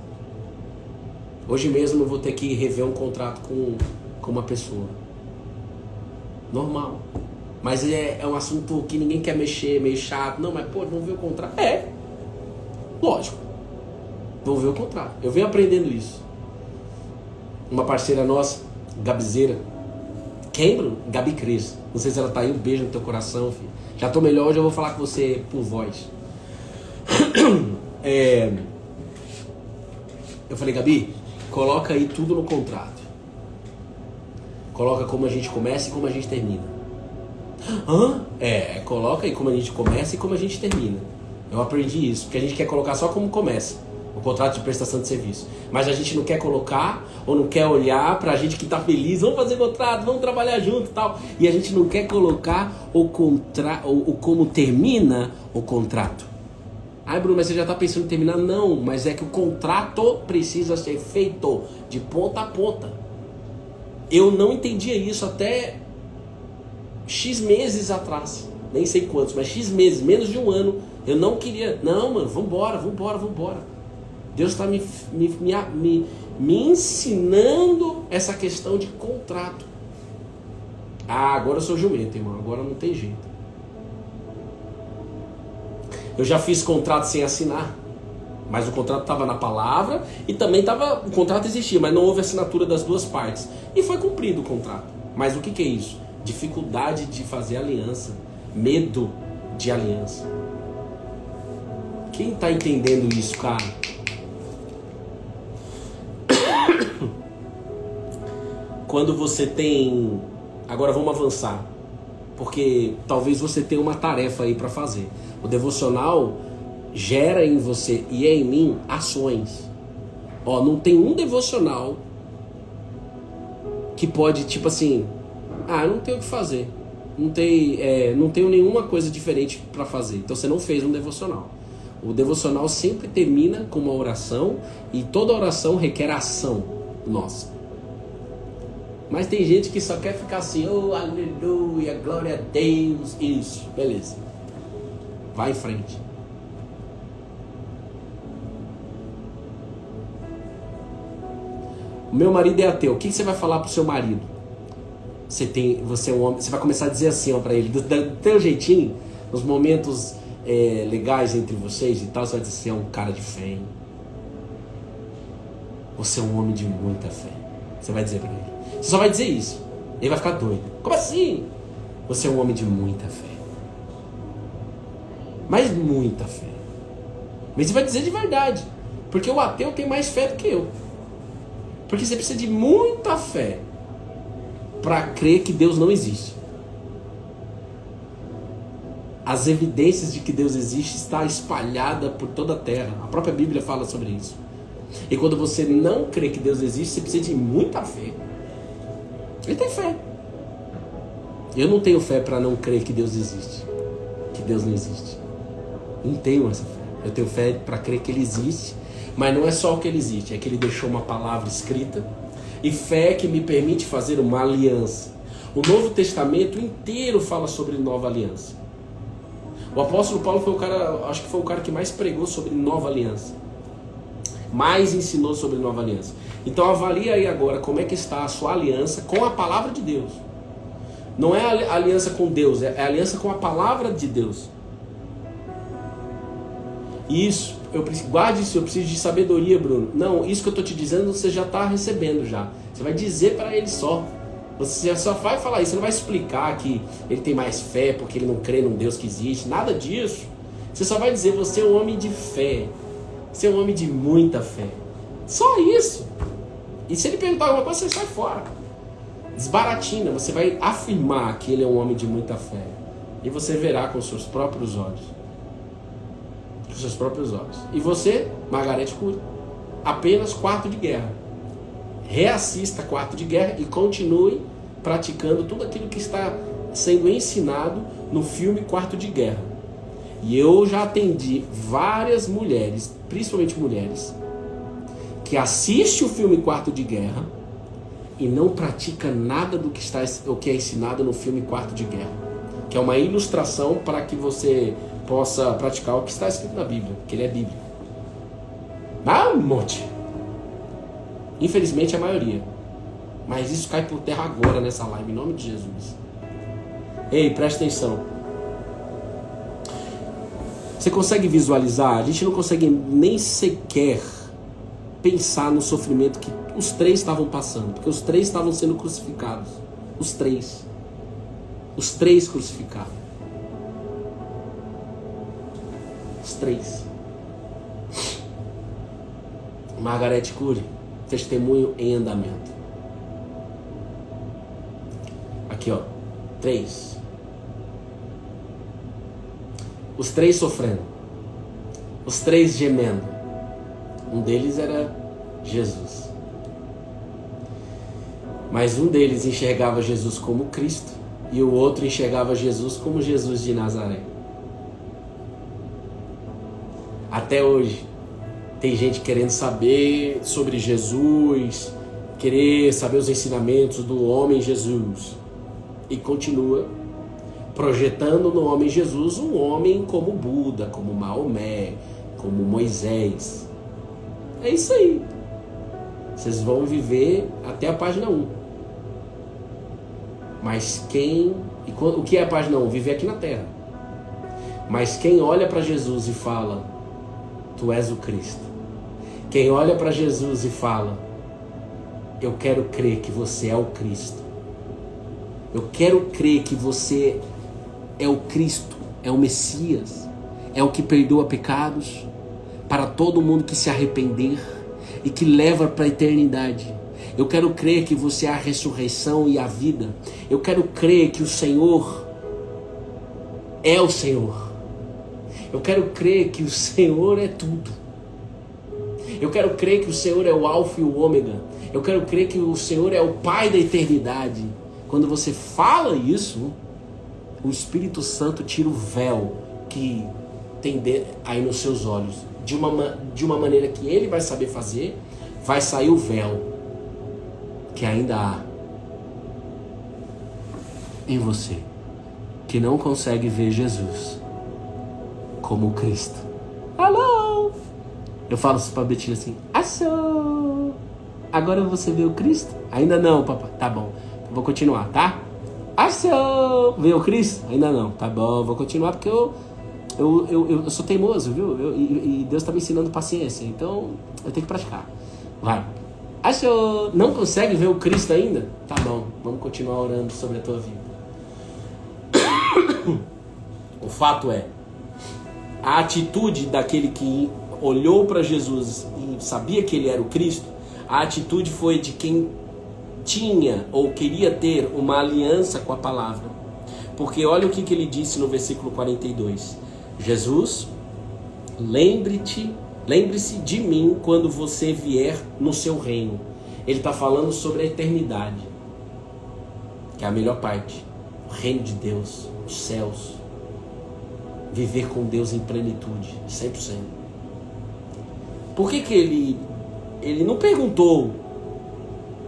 Hoje mesmo eu vou ter que rever um contrato com uma pessoa. Normal. Mas é um assunto que ninguém quer mexer, meio chato. Não, mas pô, vamos ver o contrato. Lógico. Vamos ver o contrato. Eu venho aprendendo isso. Uma parceira nossa, Gabizeira. Quem, Bruno? Gabi Cris. Não sei se ela tá aí, um beijo no teu coração, filho. Já tô melhor, hoje eu vou falar com você por voz. Eu falei, Gabi, coloca aí tudo no contrato. Coloca como a gente começa e como a gente termina. Coloca aí como a gente começa e como a gente termina. Eu aprendi isso, porque a gente quer colocar só como começa o contrato de prestação de serviço. Mas a gente não quer colocar ou não quer olhar pra gente que tá feliz, vamos fazer contrato, vamos trabalhar junto e tal. E a gente não quer colocar o como termina o contrato. Ai, Bruno, mas você já tá pensando em terminar? Não, mas é que o contrato precisa ser feito de ponta a ponta. Eu não entendia isso até X meses atrás. Nem sei quantos, mas X meses, menos de um ano. Eu não queria. Não, mano, vambora. Deus está me ensinando essa questão de contrato. Agora eu sou jumento, irmão. Agora não tem jeito. Eu já fiz contrato sem assinar. Mas o contrato estava na palavra e também estava... O contrato existia, mas não houve assinatura das duas partes. E foi cumprido o contrato. Mas o que é isso? Dificuldade de fazer aliança. Medo de aliança. Quem está entendendo isso, cara? Quando você tem... Agora vamos avançar. Porque talvez você tenha uma tarefa aí para fazer. O devocional gera em você e em mim ações. Não tem um devocional que pode, tipo assim... eu não tenho o que fazer. Não tenho nenhuma coisa diferente para fazer. Então você não fez um devocional. O devocional sempre termina com uma oração e toda oração requer ação nossa. Mas tem gente que só quer ficar assim, aleluia, glória a Deus, isso, beleza. Vai em frente. O meu marido é ateu. O que você vai falar pro seu marido? Você é um homem, você vai começar a dizer assim para ele, do teu jeitinho, nos momentos legais entre vocês e tal, você vai dizer, você é um cara de fé, hein? Você é um homem de muita fé. Você vai dizer para ele. Você só vai dizer isso. Ele vai ficar doido. Como assim? Você é um homem de muita fé. Mas muita fé. Mas você vai dizer de verdade. Porque o ateu tem mais fé do que eu. Porque você precisa de muita fé para crer que Deus não existe. As evidências de que Deus existe está espalhada por toda a terra. A própria Bíblia fala sobre isso. E quando você não crê que Deus existe, você precisa de muita fé. Ele tem fé. Eu não tenho fé para não crer que Deus existe. Que Deus não existe. Não tenho essa fé. Eu tenho fé para crer que Ele existe. Mas não é só o que Ele existe. É que Ele deixou uma palavra escrita. E fé que me permite fazer uma aliança. O Novo Testamento inteiro fala sobre nova aliança. O apóstolo Paulo foi o cara, acho que foi o cara que mais pregou sobre nova aliança. Mais ensinou sobre nova aliança. Então avalie aí agora como é que está a sua aliança com a palavra de Deus. Não é a aliança com Deus, é a aliança com a palavra de Deus. Isso, guarde isso, eu preciso de sabedoria, Bruno. Não, isso que eu estou te dizendo você já está recebendo já. Você vai dizer para ele só. Você só vai falar isso, você não vai explicar que ele tem mais fé porque ele não crê num Deus que existe, nada disso. Você só vai dizer, você é um homem de fé, você é um homem de muita fé. Só isso. E se ele perguntar alguma coisa, você sai fora. Desbaratina, você vai afirmar que ele é um homem de muita fé. E você verá com seus próprios olhos. Com seus próprios olhos. E você, Margarete Cury, apenas quarto de guerra. Reassista Quarto de Guerra e continue praticando tudo aquilo que está sendo ensinado no filme Quarto de Guerra. E eu já atendi várias mulheres, principalmente mulheres, que assistem o filme Quarto de Guerra e não pratica nada do que é ensinado no filme Quarto de Guerra, que é uma ilustração para que você possa praticar o que está escrito na Bíblia, que ele é bíblico. Dá um monte. Infelizmente a maioria. Mas isso cai por terra agora nessa live, em nome de Jesus. Ei, presta atenção. Você consegue visualizar? A gente não consegue nem sequer pensar no sofrimento que os três estavam passando. Porque os três estavam sendo crucificados. Os três. Os três crucificados. Os três. Margarete Cury. Testemunho em andamento. Aqui, ó. 3. Os três sofrendo. Os três gemendo. Um deles era Jesus. Mas um deles enxergava Jesus como Cristo e o outro enxergava Jesus como Jesus de Nazaré. Até hoje tem gente querendo saber sobre Jesus, querer saber os ensinamentos do homem Jesus. E continua projetando no homem Jesus um homem como Buda, como Maomé, como Moisés. É isso aí. Vocês vão viver até a página 1. Mas o que é a página 1? Viver aqui na Terra. Mas quem olha para Jesus e fala, tu és o Cristo. Quem olha para Jesus e fala, eu quero crer que você é o Cristo. Eu quero crer que você é o Cristo, é o Messias, é o que perdoa pecados para todo mundo que se arrepender e que leva para a eternidade. Eu quero crer que você é a ressurreição e a vida. Eu quero crer que o Senhor é o Senhor. Eu quero crer que o Senhor é tudo. Eu quero crer que o Senhor é o Alfa e o Ômega. Eu quero crer que o Senhor é o Pai da eternidade. Quando você fala isso, o Espírito Santo tira o véu que tem aí nos seus olhos. De uma maneira que ele vai saber fazer, vai sair o véu que ainda há em você, que não consegue ver Jesus como Cristo. Alô? Eu falo pra Betina assim, achou? Agora você vê o Cristo? Ainda não, papai. Tá bom, vou continuar, tá? Achou? Vê o Cristo? Ainda não. Tá bom, vou continuar porque eu sou teimoso, viu? E Deus tá me ensinando paciência, então eu tenho que praticar. Vai. Achou? Não consegue ver o Cristo ainda? Tá bom, vamos continuar orando sobre a tua vida. O fato é, a atitude daquele que olhou para Jesus e sabia que ele era o Cristo, a atitude foi de quem tinha ou queria ter uma aliança com a palavra. Porque olha o que ele disse no versículo 42. Jesus, lembre-se de mim quando você vier no seu reino. Ele está falando sobre a eternidade, que é a melhor parte. O reino de Deus, os céus. Viver com Deus em plenitude, 100%. Por que ele não perguntou?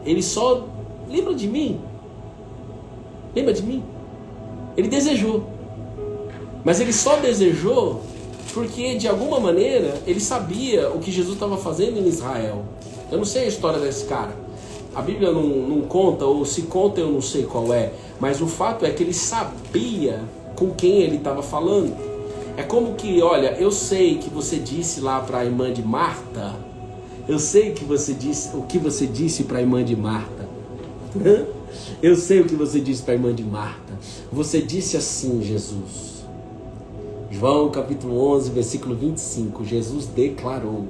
Ele só, lembra de mim? Lembra de mim? Ele desejou. Mas ele só desejou porque, de alguma maneira, ele sabia o que Jesus estava fazendo em Israel. Eu não sei a história desse cara. A Bíblia não conta, ou se conta eu não sei qual é. Mas o fato é que ele sabia com quem ele estava falando. É como que, olha, eu sei que você disse lá para a irmã de Marta. Eu sei que você disse, o que você disse para a irmã de Marta. Eu sei o que você disse para a irmã de Marta. Você disse assim, Jesus. João capítulo 11, versículo 25. Jesus declarou: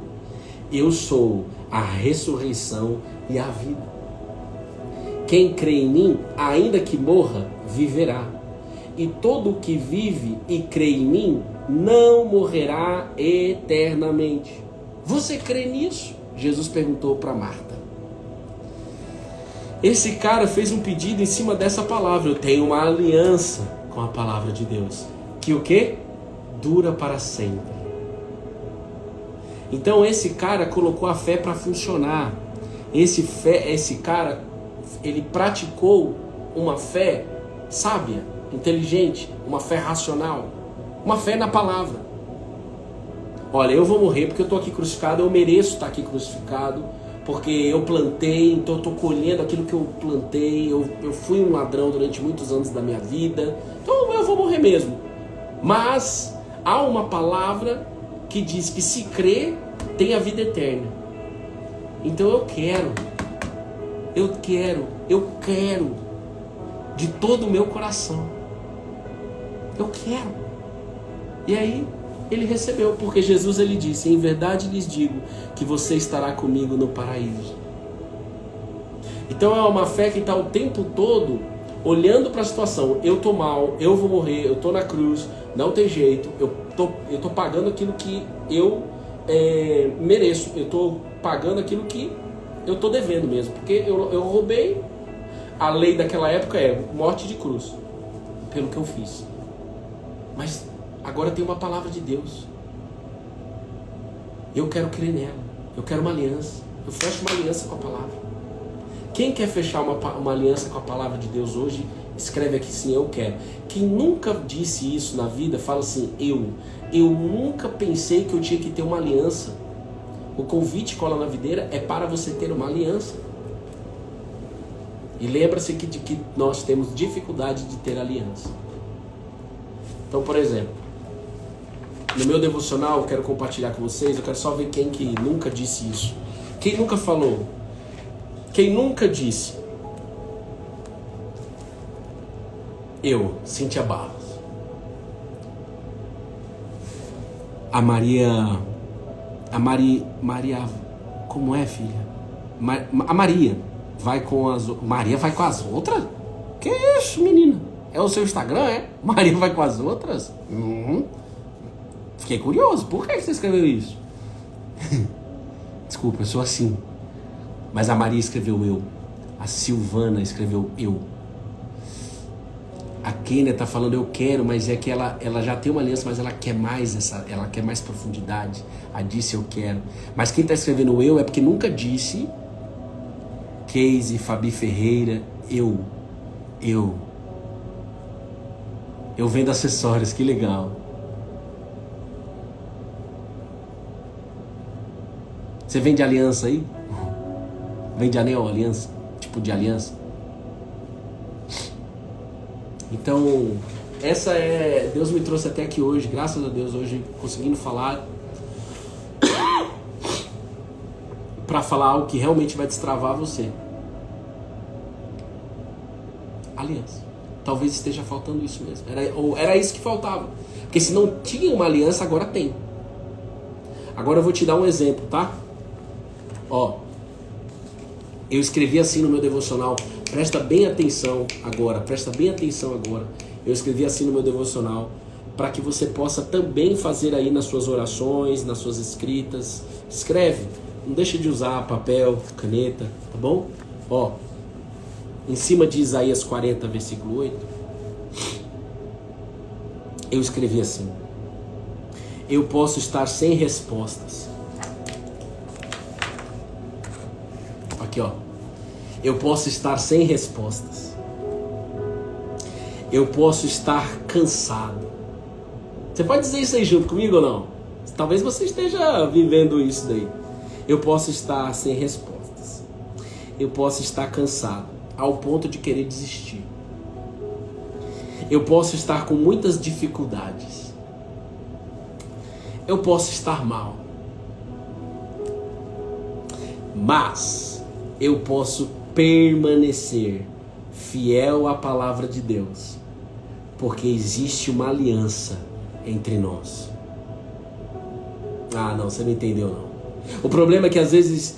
eu sou a ressurreição e a vida. Quem crê em mim, ainda que morra, viverá. E todo o que vive e crê em mim, não morrerá eternamente. Você crê nisso? Jesus perguntou para Marta. Esse cara fez um pedido em cima dessa palavra. Eu tenho uma aliança com a palavra de Deus. Que o quê? Dura para sempre. Então esse cara colocou a fé para funcionar. Esse cara, ele praticou uma fé sábia, inteligente, uma fé racional, uma fé na palavra. Olha, eu vou morrer porque eu estou aqui crucificado, eu mereço estar aqui crucificado, porque eu plantei, então eu estou colhendo aquilo que eu plantei, eu fui um ladrão durante muitos anos da minha vida, então eu vou morrer mesmo. Mas há uma palavra que diz que se crer, tem a vida eterna. Então eu quero, de todo o meu coração. Eu quero. E aí, ele recebeu, porque Jesus, ele disse: em verdade lhes digo, que você estará comigo no paraíso. Então é uma fé que está o tempo todo olhando para a situação. Eu estou mal, eu vou morrer, eu estou na cruz, não tem jeito, eu tô pagando aquilo que eu mereço, eu estou pagando aquilo que eu estou devendo mesmo, porque eu roubei. A lei daquela época é morte de cruz, pelo que eu fiz. Mas agora tem uma palavra de Deus. Eu quero crer nela, eu quero uma aliança. Eu fecho uma aliança com a palavra. Quem quer fechar uma aliança com a palavra de Deus hoje, escreve aqui sim, eu quero. Quem nunca disse isso na vida, fala assim: eu nunca pensei que eu tinha que ter uma aliança. O convite Cola na Videira é para você ter uma aliança. E lembra-se que nós temos dificuldade de ter aliança. Então, por exemplo, no meu devocional eu quero compartilhar com vocês, eu quero só ver quem que nunca disse isso. Quem nunca falou? Quem nunca disse? Eu, Cíntia Barros. A Maria, como é, filha? A Maria vai com as outras? Que isso, menina? É o seu Instagram, é? Maria vai com as outras? Fiquei curioso, por que você escreveu isso? Desculpa, eu sou assim. Mas a Maria escreveu eu. A Silvana escreveu eu. A Kênia tá falando eu quero, mas é que ela já tem uma aliança, mas ela quer mais ela quer mais profundidade. A disse eu quero. Mas quem tá escrevendo eu é porque nunca disse. Casey, Fabi Ferreira, eu vendo acessórios, que legal. Você vende aliança aí? Vende anel, aliança? Tipo de aliança? Então, essa é... Deus me trouxe até aqui hoje, graças a Deus, hoje conseguindo falar para falar algo que realmente vai destravar você. Aliança. Talvez esteja faltando isso mesmo. Era isso que faltava. Porque se não tinha uma aliança, agora tem. Agora eu vou te dar um exemplo, tá? Ó, eu escrevi assim no meu devocional. Presta bem atenção agora. Eu escrevi assim no meu devocional para que você possa também fazer aí nas suas orações, nas suas escritas. Escreve. Não deixa de usar papel, caneta, tá bom? Ó, em cima de Isaías 40, versículo 8, eu escrevi assim: eu posso estar sem respostas. Aqui, ó. Eu posso estar sem respostas. Eu posso estar cansado. Você pode dizer isso aí junto comigo ou não? Talvez você esteja vivendo isso daí. Eu posso estar sem respostas. Eu posso estar cansado, ao ponto de querer desistir. Eu posso estar com muitas dificuldades. Eu posso estar mal. Mas eu posso permanecer fiel à palavra de Deus, porque existe uma aliança entre nós. Ah, não, você não entendeu não. O problema é que às vezes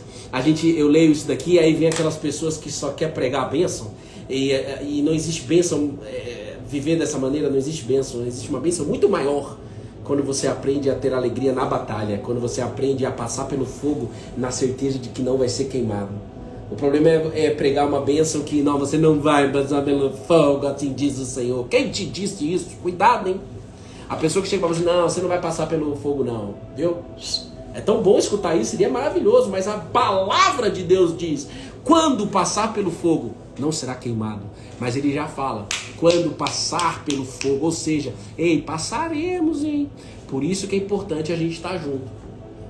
eu leio isso daqui e aí vem aquelas pessoas que só quer pregar a bênção e não existe bênção, viver dessa maneira não existe bênção, existe uma bênção muito maior quando você aprende a ter alegria na batalha, quando você aprende a passar pelo fogo na certeza de que não vai ser queimado. O problema é pregar uma bênção que não, você não vai passar pelo fogo, assim diz o Senhor. Quem te disse isso? Cuidado, hein? A pessoa que chega para você, não, você não vai passar pelo fogo não, viu? É tão bom escutar isso, seria maravilhoso, mas a palavra de Deus diz, quando passar pelo fogo, não será queimado. Mas ele já fala, quando passar pelo fogo, ou seja, ei, passaremos, hein? Por isso que é importante a gente estar junto.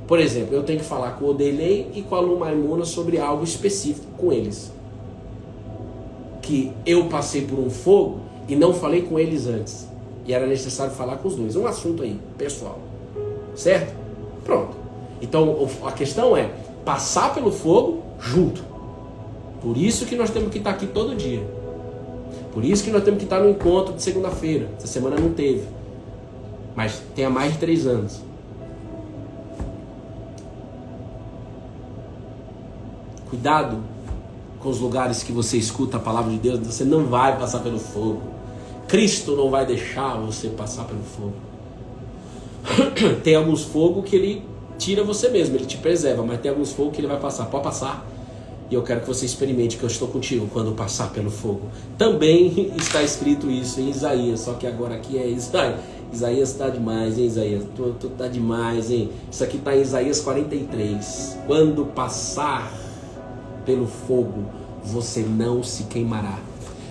Por exemplo, eu tenho que falar com o Odelei e com a Lu Maimuna sobre algo específico com eles. Que eu passei por um fogo e não falei com eles antes. E era necessário falar com os dois. Um assunto aí, pessoal. Certo? Pronto. Então, a questão é passar pelo fogo junto. Por isso que nós temos que estar aqui todo dia. Por isso que nós temos que estar no encontro de segunda-feira. Essa semana não teve. Mas tem há mais de 3 anos. Cuidado com os lugares que você escuta a palavra de Deus. Você não vai passar pelo fogo. Cristo não vai deixar você passar pelo fogo. Tem alguns fogos que ele tira você mesmo, ele te preserva, mas tem alguns fogos que ele vai passar. Pode passar. E eu quero que você experimente que eu estou contigo quando passar pelo fogo. Também está escrito isso em Isaías, só que agora aqui é Isaías. Isaías está demais, hein, Isaías? Tu tá demais, hein? Isso aqui está em Isaías 43. Quando passar pelo fogo, você não se queimará.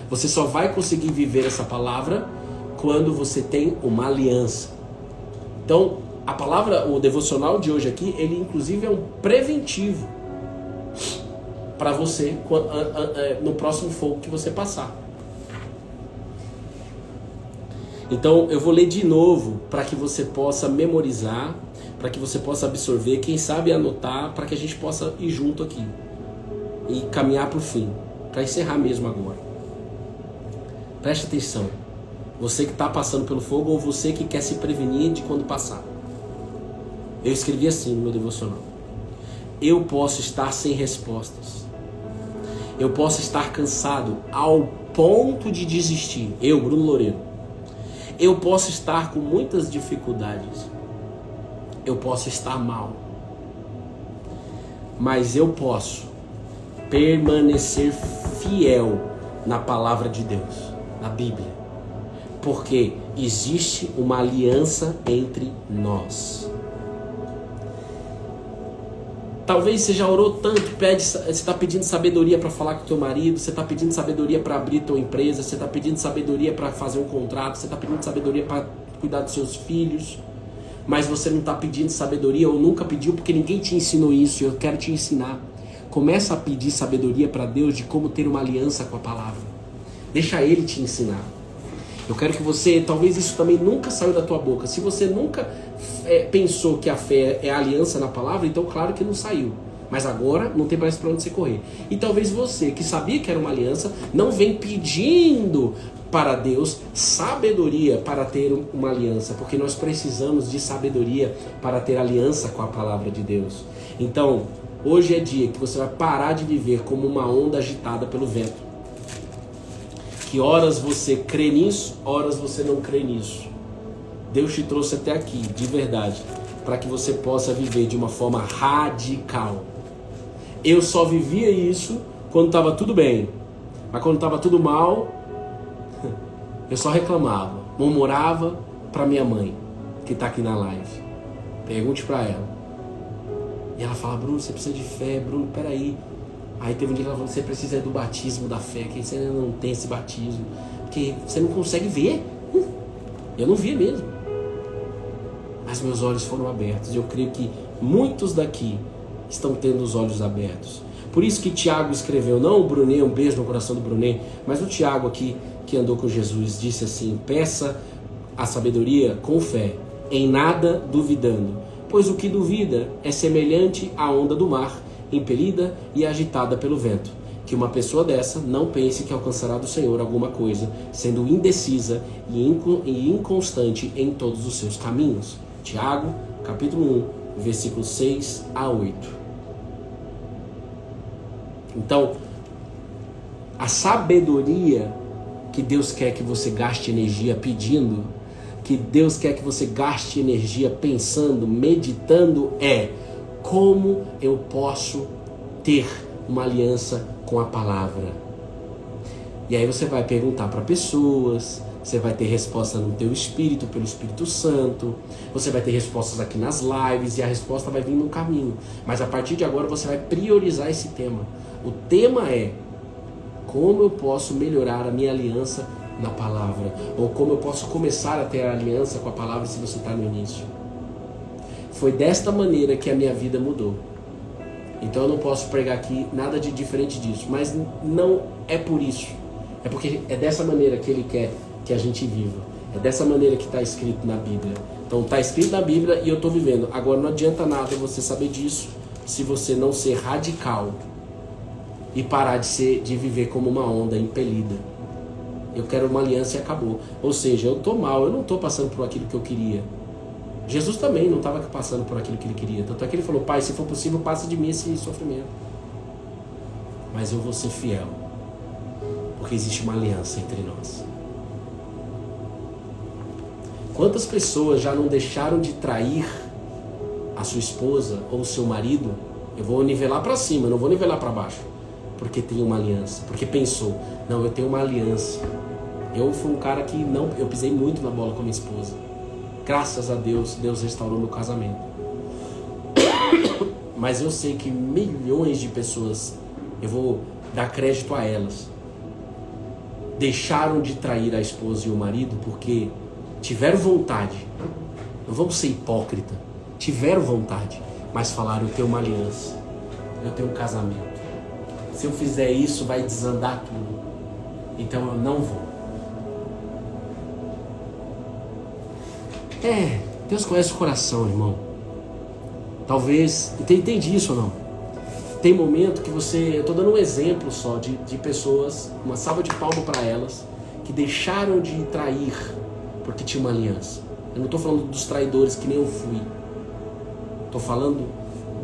Você só vai conseguir viver essa palavra quando você tem uma aliança. Então, a palavra, o devocional de hoje aqui, ele inclusive é um preventivo para você no próximo fogo que você passar. Então, eu vou ler de novo para que você possa memorizar, para que você possa absorver, quem sabe anotar, para que a gente possa ir junto aqui e caminhar para o fim, para encerrar mesmo agora. Preste atenção, você que está passando pelo fogo ou você que quer se prevenir de quando passar. Eu escrevi assim no meu devocional: eu posso estar sem respostas, eu posso estar cansado ao ponto de desistir, eu, Bruno Loureiro. Eu posso estar com muitas dificuldades, eu posso estar mal, mas eu posso permanecer fiel na palavra de Deus, na Bíblia, porque existe uma aliança entre nós. Talvez você já orou tanto, você está pedindo sabedoria para falar com o teu marido, você está pedindo sabedoria para abrir tua empresa, você está pedindo sabedoria para fazer um contrato, você está pedindo sabedoria para cuidar dos seus filhos, mas você não está pedindo sabedoria ou nunca pediu porque ninguém te ensinou isso. Eu quero te ensinar. Começa a pedir sabedoria para Deus de como ter uma aliança com a palavra. Deixa Ele te ensinar. Eu quero que você, talvez isso também nunca saiu da tua boca. Se você nunca pensou que a fé é a aliança na palavra, então claro que não saiu. Mas agora não tem mais para onde você correr. E talvez você, que sabia que era uma aliança, não vem pedindo para Deus sabedoria para ter uma aliança. Porque nós precisamos de sabedoria para ter aliança com a palavra de Deus. Então, hoje é dia que você vai parar de viver como uma onda agitada pelo vento. Que horas você crê nisso, horas você não crê nisso. Deus te trouxe até aqui, de verdade, para que você possa viver de uma forma radical. Eu só vivia isso quando estava tudo bem, mas quando estava tudo mal, eu só reclamava, murmurava para minha mãe, que está aqui na live. Pergunte para ela. E ela fala: Bruno, você precisa de fé. Bruno, peraí. Aí teve um dia que ela falou: você precisa do batismo da fé, que você não tem esse batismo, porque você não consegue ver. Eu não via mesmo. mas meus olhos foram abertos. Eu creio que muitos daqui estão tendo os olhos abertos. Por isso que Tiago escreveu, não o Brunet, um beijo no coração do Brunet, mas o Tiago aqui, que andou com Jesus, disse assim: peça a sabedoria com fé, em nada duvidando, pois o que duvida é semelhante à onda do mar, impelida e agitada pelo vento. Que uma pessoa dessa não pense que alcançará do Senhor alguma coisa, sendo indecisa e inconstante em todos os seus caminhos. Tiago, capítulo 1, versículos 6 a 8. Então, a sabedoria que Deus quer que você gaste energia pedindo, que Deus quer que você gaste energia pensando, meditando, é: como eu posso ter uma aliança com a palavra? E aí você vai perguntar para pessoas, você vai ter resposta no teu espírito, pelo Espírito Santo, você vai ter respostas aqui nas lives, e a resposta vai vir no caminho. Mas a partir de agora você vai priorizar esse tema. O tema é: como eu posso melhorar a minha aliança na palavra? Ou como eu posso começar a ter a aliança com a palavra se você está no início? Foi desta maneira que a minha vida mudou. Então eu não posso pregar aqui nada de diferente disso. Mas não é por isso. É porque é dessa maneira que Ele quer que a gente viva. É dessa maneira que está escrito na Bíblia. Então está escrito na Bíblia e eu estou vivendo. Agora não adianta nada você saber disso se você não ser radical e parar de viver como uma onda impelida. Eu quero uma aliança e acabou. Ou seja, eu estou mal, eu não estou passando por aquilo que eu queria. Jesus também não estava passando por aquilo que ele queria. Tanto é que ele falou: Pai, se for possível, passa de mim esse sofrimento. Mas eu vou ser fiel, porque existe uma aliança entre nós. Quantas pessoas já não deixaram de trair a sua esposa ou o seu marido? Eu vou nivelar para cima, não vou nivelar para baixo. Porque tem uma aliança, porque pensou: não, eu tenho uma aliança. Eu fui um cara que eu pisei muito na bola com a minha esposa. Graças a Deus, Deus restaurou meu casamento. Mas eu sei que milhões de pessoas, eu vou dar crédito a elas, deixaram de trair a esposa e o marido porque tiveram vontade. Não vamos ser hipócrita. Tiveram vontade, mas falaram: eu tenho uma aliança, eu tenho um casamento. Se eu fizer isso, vai desandar tudo. Então eu não vou. Deus conhece o coração, irmão. Talvez, entende isso ou não? Tem momento que eu estou dando um exemplo só de pessoas, uma salva de palmas para elas, que deixaram de trair porque tinha uma aliança. Eu não estou falando dos traidores que nem eu fui. Estou falando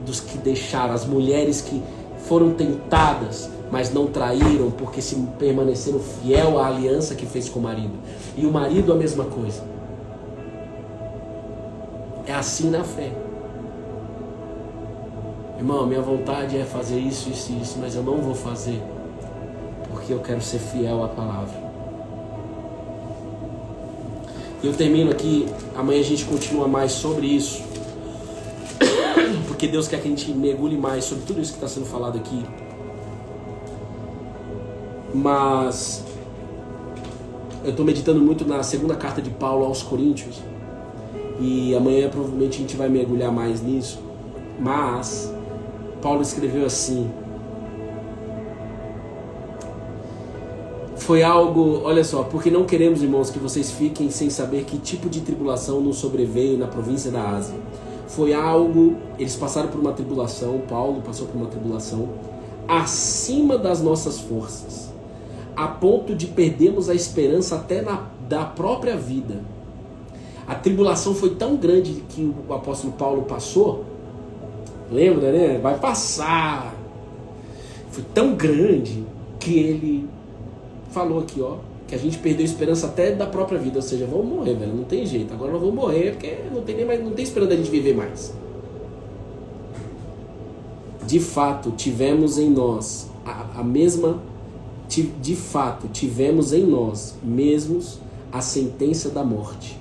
dos que deixaram, as mulheres que foram tentadas, mas não traíram porque se permaneceram fiel à aliança que fez com o marido. E o marido a mesma coisa. É assim na fé. Irmão, minha vontade é fazer isso, isso e isso, mas eu não vou fazer porque eu quero ser fiel à palavra. E eu termino aqui, amanhã a gente continua mais sobre isso, porque Deus quer que a gente mergulhe mais sobre tudo isso que está sendo falado aqui. Mas eu estou meditando muito na segunda carta de Paulo aos Coríntios, e amanhã provavelmente a gente vai mergulhar mais nisso. Mas Paulo escreveu assim: foi algo, olha só, porque não queremos, irmãos, que vocês fiquem sem saber que tipo de tribulação nos sobreveio na província da Ásia. Foi algo, eles passaram por uma tribulação, Paulo passou por uma tribulação acima das nossas forças, a ponto de perdermos a esperança até da própria vida. A tribulação foi tão grande que o apóstolo Paulo passou, lembra, né? Vai passar. Foi tão grande que ele falou aqui, ó, que a gente perdeu a esperança até da própria vida. Ou seja, vamos morrer, velho, não tem jeito. Agora nós vamos morrer porque não tem esperança da gente viver mais. De fato, tivemos em nós tivemos em nós mesmos a sentença da morte,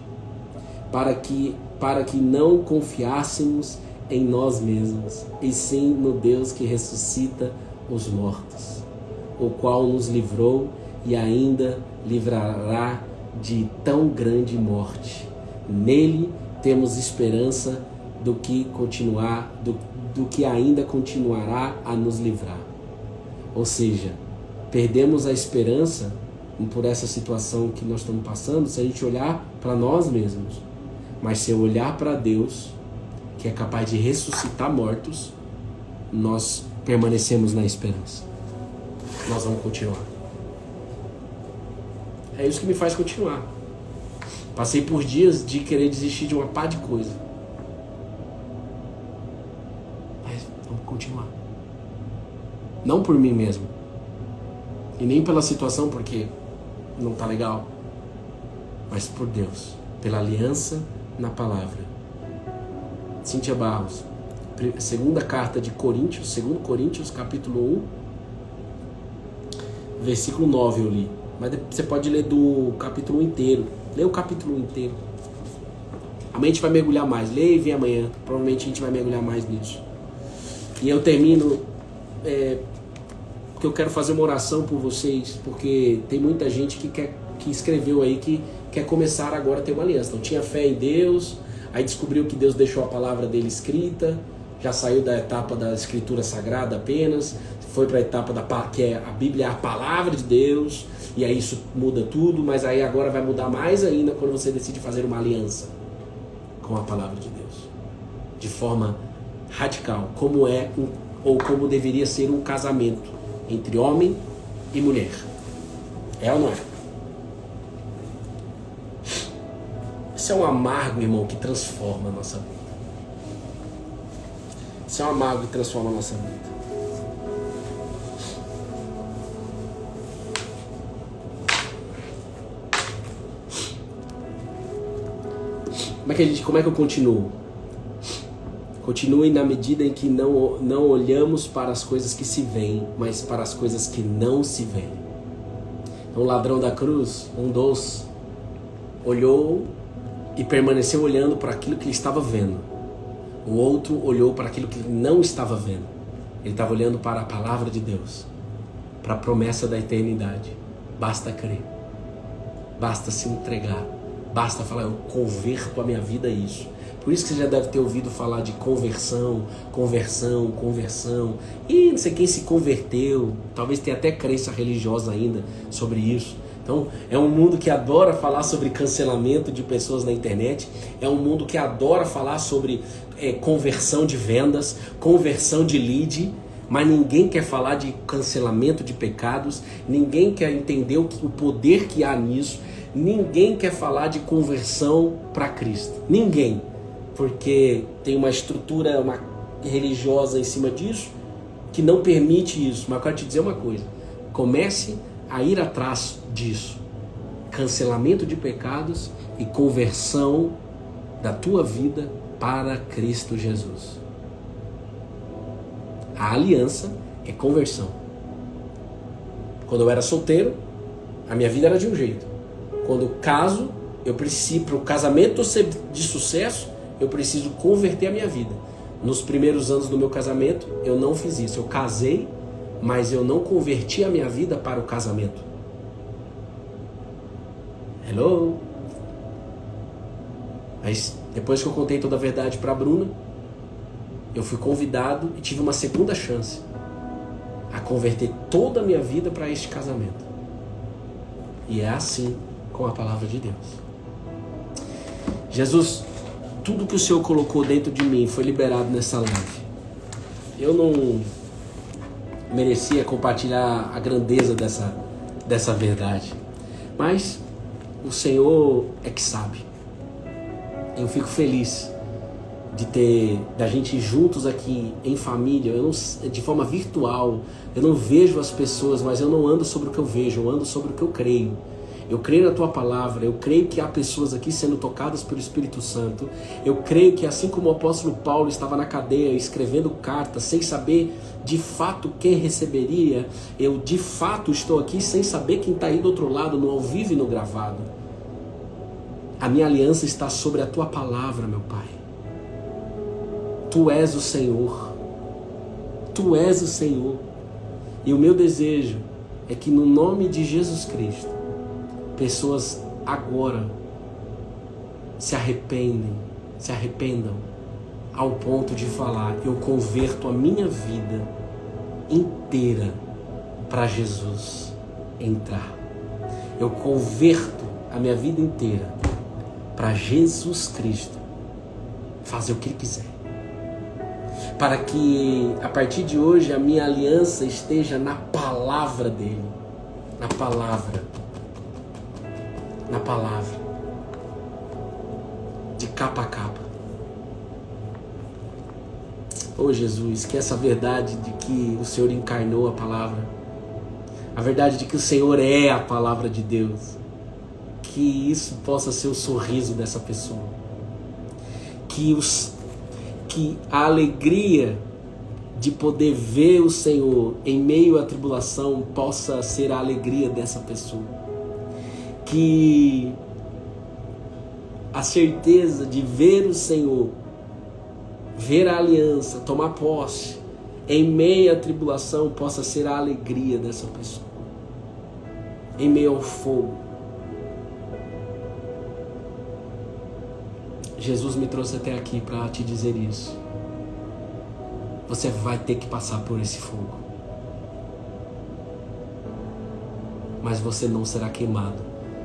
para que não confiássemos em nós mesmos, e sim no Deus que ressuscita os mortos, o qual nos livrou e ainda livrará de tão grande morte. Nele temos esperança do que continuar, do que ainda continuará a nos livrar. Ou seja, perdemos a esperança por essa situação que nós estamos passando se a gente olhar para nós mesmos. Mas se eu olhar para Deus, que é capaz de ressuscitar mortos, nós permanecemos na esperança. Nós vamos continuar. É isso que me faz continuar. Passei por dias de querer desistir de uma pá de coisa. Mas vamos continuar. Não por mim mesmo. E nem pela situação, porque não tá legal. Mas por Deus. Pela aliança na palavra. Cíntia Barros. Segunda carta de Coríntios, 2 Coríntios, capítulo 1, versículo 9 eu li. Mas você pode ler do capítulo inteiro. Lê o capítulo inteiro. Amanhã a gente vai mergulhar mais. Lê e vem amanhã. Provavelmente a gente vai mergulhar mais nisso. E eu termino porque eu quero fazer uma oração por vocês, porque tem muita gente que escreveu aí que quer começar agora a ter uma aliança. Então tinha fé em Deus, aí descobriu que Deus deixou a palavra dele escrita, já saiu da etapa da escritura sagrada apenas, foi para a etapa que é a Bíblia, é a palavra de Deus, e aí isso muda tudo, mas aí agora vai mudar mais ainda quando você decide fazer uma aliança com a palavra de Deus, de forma radical, como é ou como deveria ser um casamento entre homem e mulher. É ou não é? Isso é um amargo, irmão, que transforma a nossa vida. Isso é um amargo que transforma a nossa vida. Como é que eu continuo? Continue na medida em que não olhamos para as coisas que se veem, mas para as coisas que não se veem. Então, o ladrão da cruz, um dos, olhou e permaneceu olhando para aquilo que ele estava vendo. O outro olhou para aquilo que ele não estava vendo. Ele estava olhando para a palavra de Deus, para a promessa da eternidade. Basta crer, basta se entregar, basta falar, eu converto a minha vida a isso. Por isso que você já deve ter ouvido falar de conversão. E não sei quem se converteu. Talvez tenha até crença religiosa ainda sobre isso. Então, é um mundo que adora falar sobre cancelamento de pessoas na internet. É um mundo que adora falar sobre conversão de vendas, conversão de lead. Mas ninguém quer falar de cancelamento de pecados. Ninguém quer entender o poder que há nisso. Ninguém quer falar de conversão para Cristo. Ninguém. Porque tem uma estrutura religiosa em cima disso que não permite isso. Mas eu quero te dizer uma coisa. Comece a ir atrás disso. Cancelamento de pecados e conversão da tua vida para Cristo Jesus. A aliança é conversão. Quando eu era solteiro, a minha vida era de um jeito. Quando eu caso, eu preciso, para o casamento ser de sucesso, eu preciso converter a minha vida. Nos primeiros anos do meu casamento, eu não fiz isso. Eu casei, mas eu não converti a minha vida para o casamento. Hello? Mas depois que eu contei toda a verdade para a Bruna, eu fui convidado e tive uma segunda chance a converter toda a minha vida para este casamento. E é assim com a palavra de Deus. Jesus, tudo que o Senhor colocou dentro de mim foi liberado nessa live. Eu não merecia compartilhar a grandeza dessa verdade, mas o Senhor é que sabe. Eu fico feliz da gente ir juntos aqui em família, de forma virtual. Eu não vejo as pessoas, mas eu não ando sobre o que eu vejo, eu ando sobre o que eu creio. Eu creio na tua palavra, eu creio que há pessoas aqui sendo tocadas pelo Espírito Santo. Eu creio que assim como o apóstolo Paulo estava na cadeia escrevendo cartas sem saber de fato quem receberia, eu de fato estou aqui sem saber quem está aí do outro lado, no ao vivo e no gravado. A minha aliança está sobre a tua palavra, meu Pai. Tu és o Senhor. Tu és o Senhor. E o meu desejo é que no nome de Jesus Cristo, pessoas agora se arrependem, se arrependam ao ponto de falar: eu converto a minha vida inteira para Jesus entrar. Eu converto a minha vida inteira para Jesus Cristo fazer o que Ele quiser. Para que a partir de hoje a minha aliança esteja na palavra dEle. Na palavra. Na palavra. De capa a capa. Oh Jesus, que essa verdade de que o Senhor encarnou a palavra, a verdade de que o Senhor é a palavra de Deus, que isso possa ser o sorriso dessa pessoa, que a alegria de poder ver o Senhor em meio à tribulação possa ser a alegria dessa pessoa, que a certeza de ver o Senhor, ver a aliança, tomar posse em meio à tribulação possa ser a alegria dessa pessoa, em meio ao fogo. Jesus me trouxe até aqui para te dizer isso. Você vai ter que passar por esse fogo, mas você não será queimado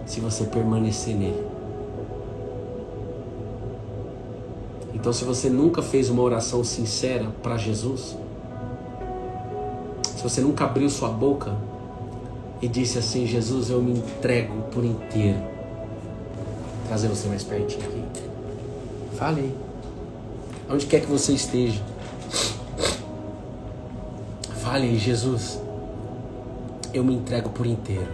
se você permanecer nele. Então, se você nunca fez uma oração sincera para Jesus, se você nunca abriu sua boca e disse assim: Jesus, eu me entrego por inteiro. Vou trazer você mais pertinho aqui. Fale aí. Onde quer que você esteja. Fale aí: Jesus, eu me entrego por inteiro.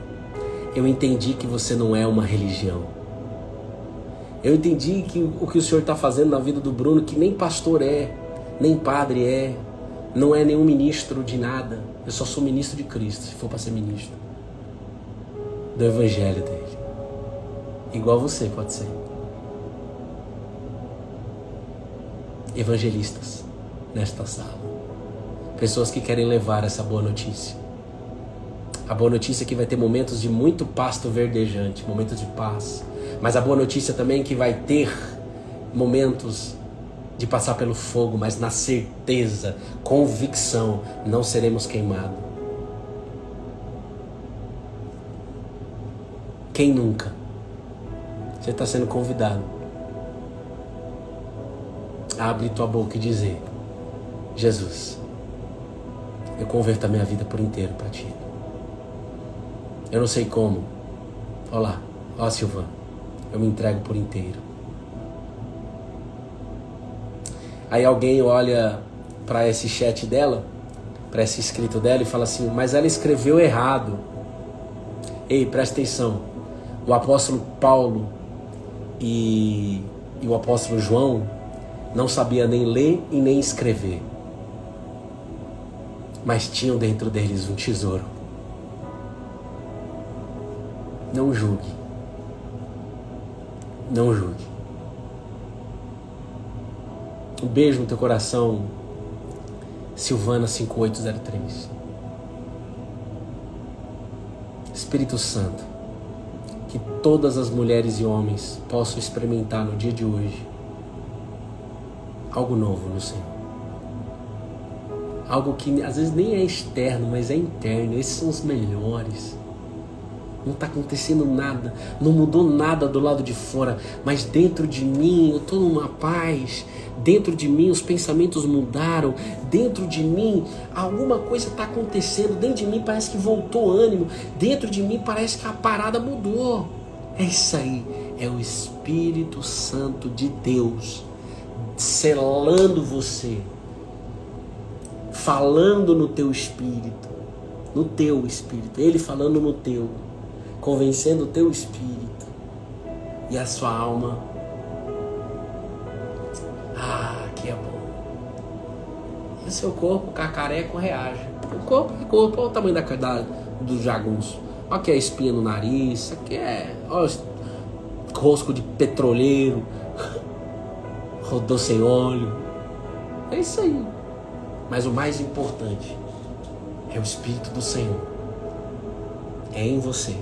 Eu entendi que você não é uma religião. Eu entendi que o que o Senhor está fazendo na vida do Bruno, que nem pastor é, nem padre é, não é nenhum ministro de nada. Eu só sou ministro de Cristo, se for para ser ministro do evangelho dele. Igual você pode ser. Evangelistas nesta sala. Pessoas que querem levar essa boa notícia. A boa notícia é que vai ter momentos de muito pasto verdejante, momentos de paz. Mas a boa notícia também é que vai ter momentos de passar pelo fogo, mas na certeza, convicção, não seremos queimados. Quem nunca? Você está sendo convidado a abrir tua boca e dizer: Jesus, eu converto a minha vida por inteiro para ti. Eu não sei como. Olha lá, ó Silvana. Eu me entrego por inteiro. Aí alguém olha para esse chat dela, para esse escrito dela e fala assim: mas ela escreveu errado. Ei, presta atenção. O apóstolo Paulo e o apóstolo João não sabiam nem ler e nem escrever. Mas tinham dentro deles um tesouro. Não julgue. Não julgue. Um beijo no teu coração, Silvana 5803. Espírito Santo, que todas as mulheres e homens possam experimentar no dia de hoje algo novo no Senhor. Algo que às vezes nem é externo, mas é interno. Esses são os melhores. Não está acontecendo nada, não mudou nada do lado de fora, mas dentro de mim eu estou numa paz, dentro de mim os pensamentos mudaram, dentro de mim alguma coisa está acontecendo, dentro de mim parece que voltou ânimo, dentro de mim parece que a parada mudou. É isso aí, é o Espírito Santo de Deus selando você, falando no teu espírito, Ele falando no teu, convencendo o teu espírito e a sua alma. Que é bom. E o seu corpo cacareco reage. O corpo é corpo. Olha o tamanho do jagunço. Olha aqui a espinha no nariz. Isso aqui é... Olha o rosco de petroleiro. Rodou sem óleo. É isso aí. Mas o mais importante é o Espírito do Senhor. É em você.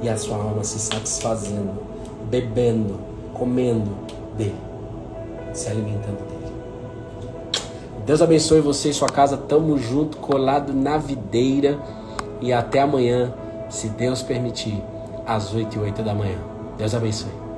E a sua alma se satisfazendo, bebendo, comendo dele, se alimentando dele. Deus abençoe você e sua casa. Tamo junto, colado na videira. E até amanhã, se Deus permitir, às 8h08 da manhã. Deus abençoe.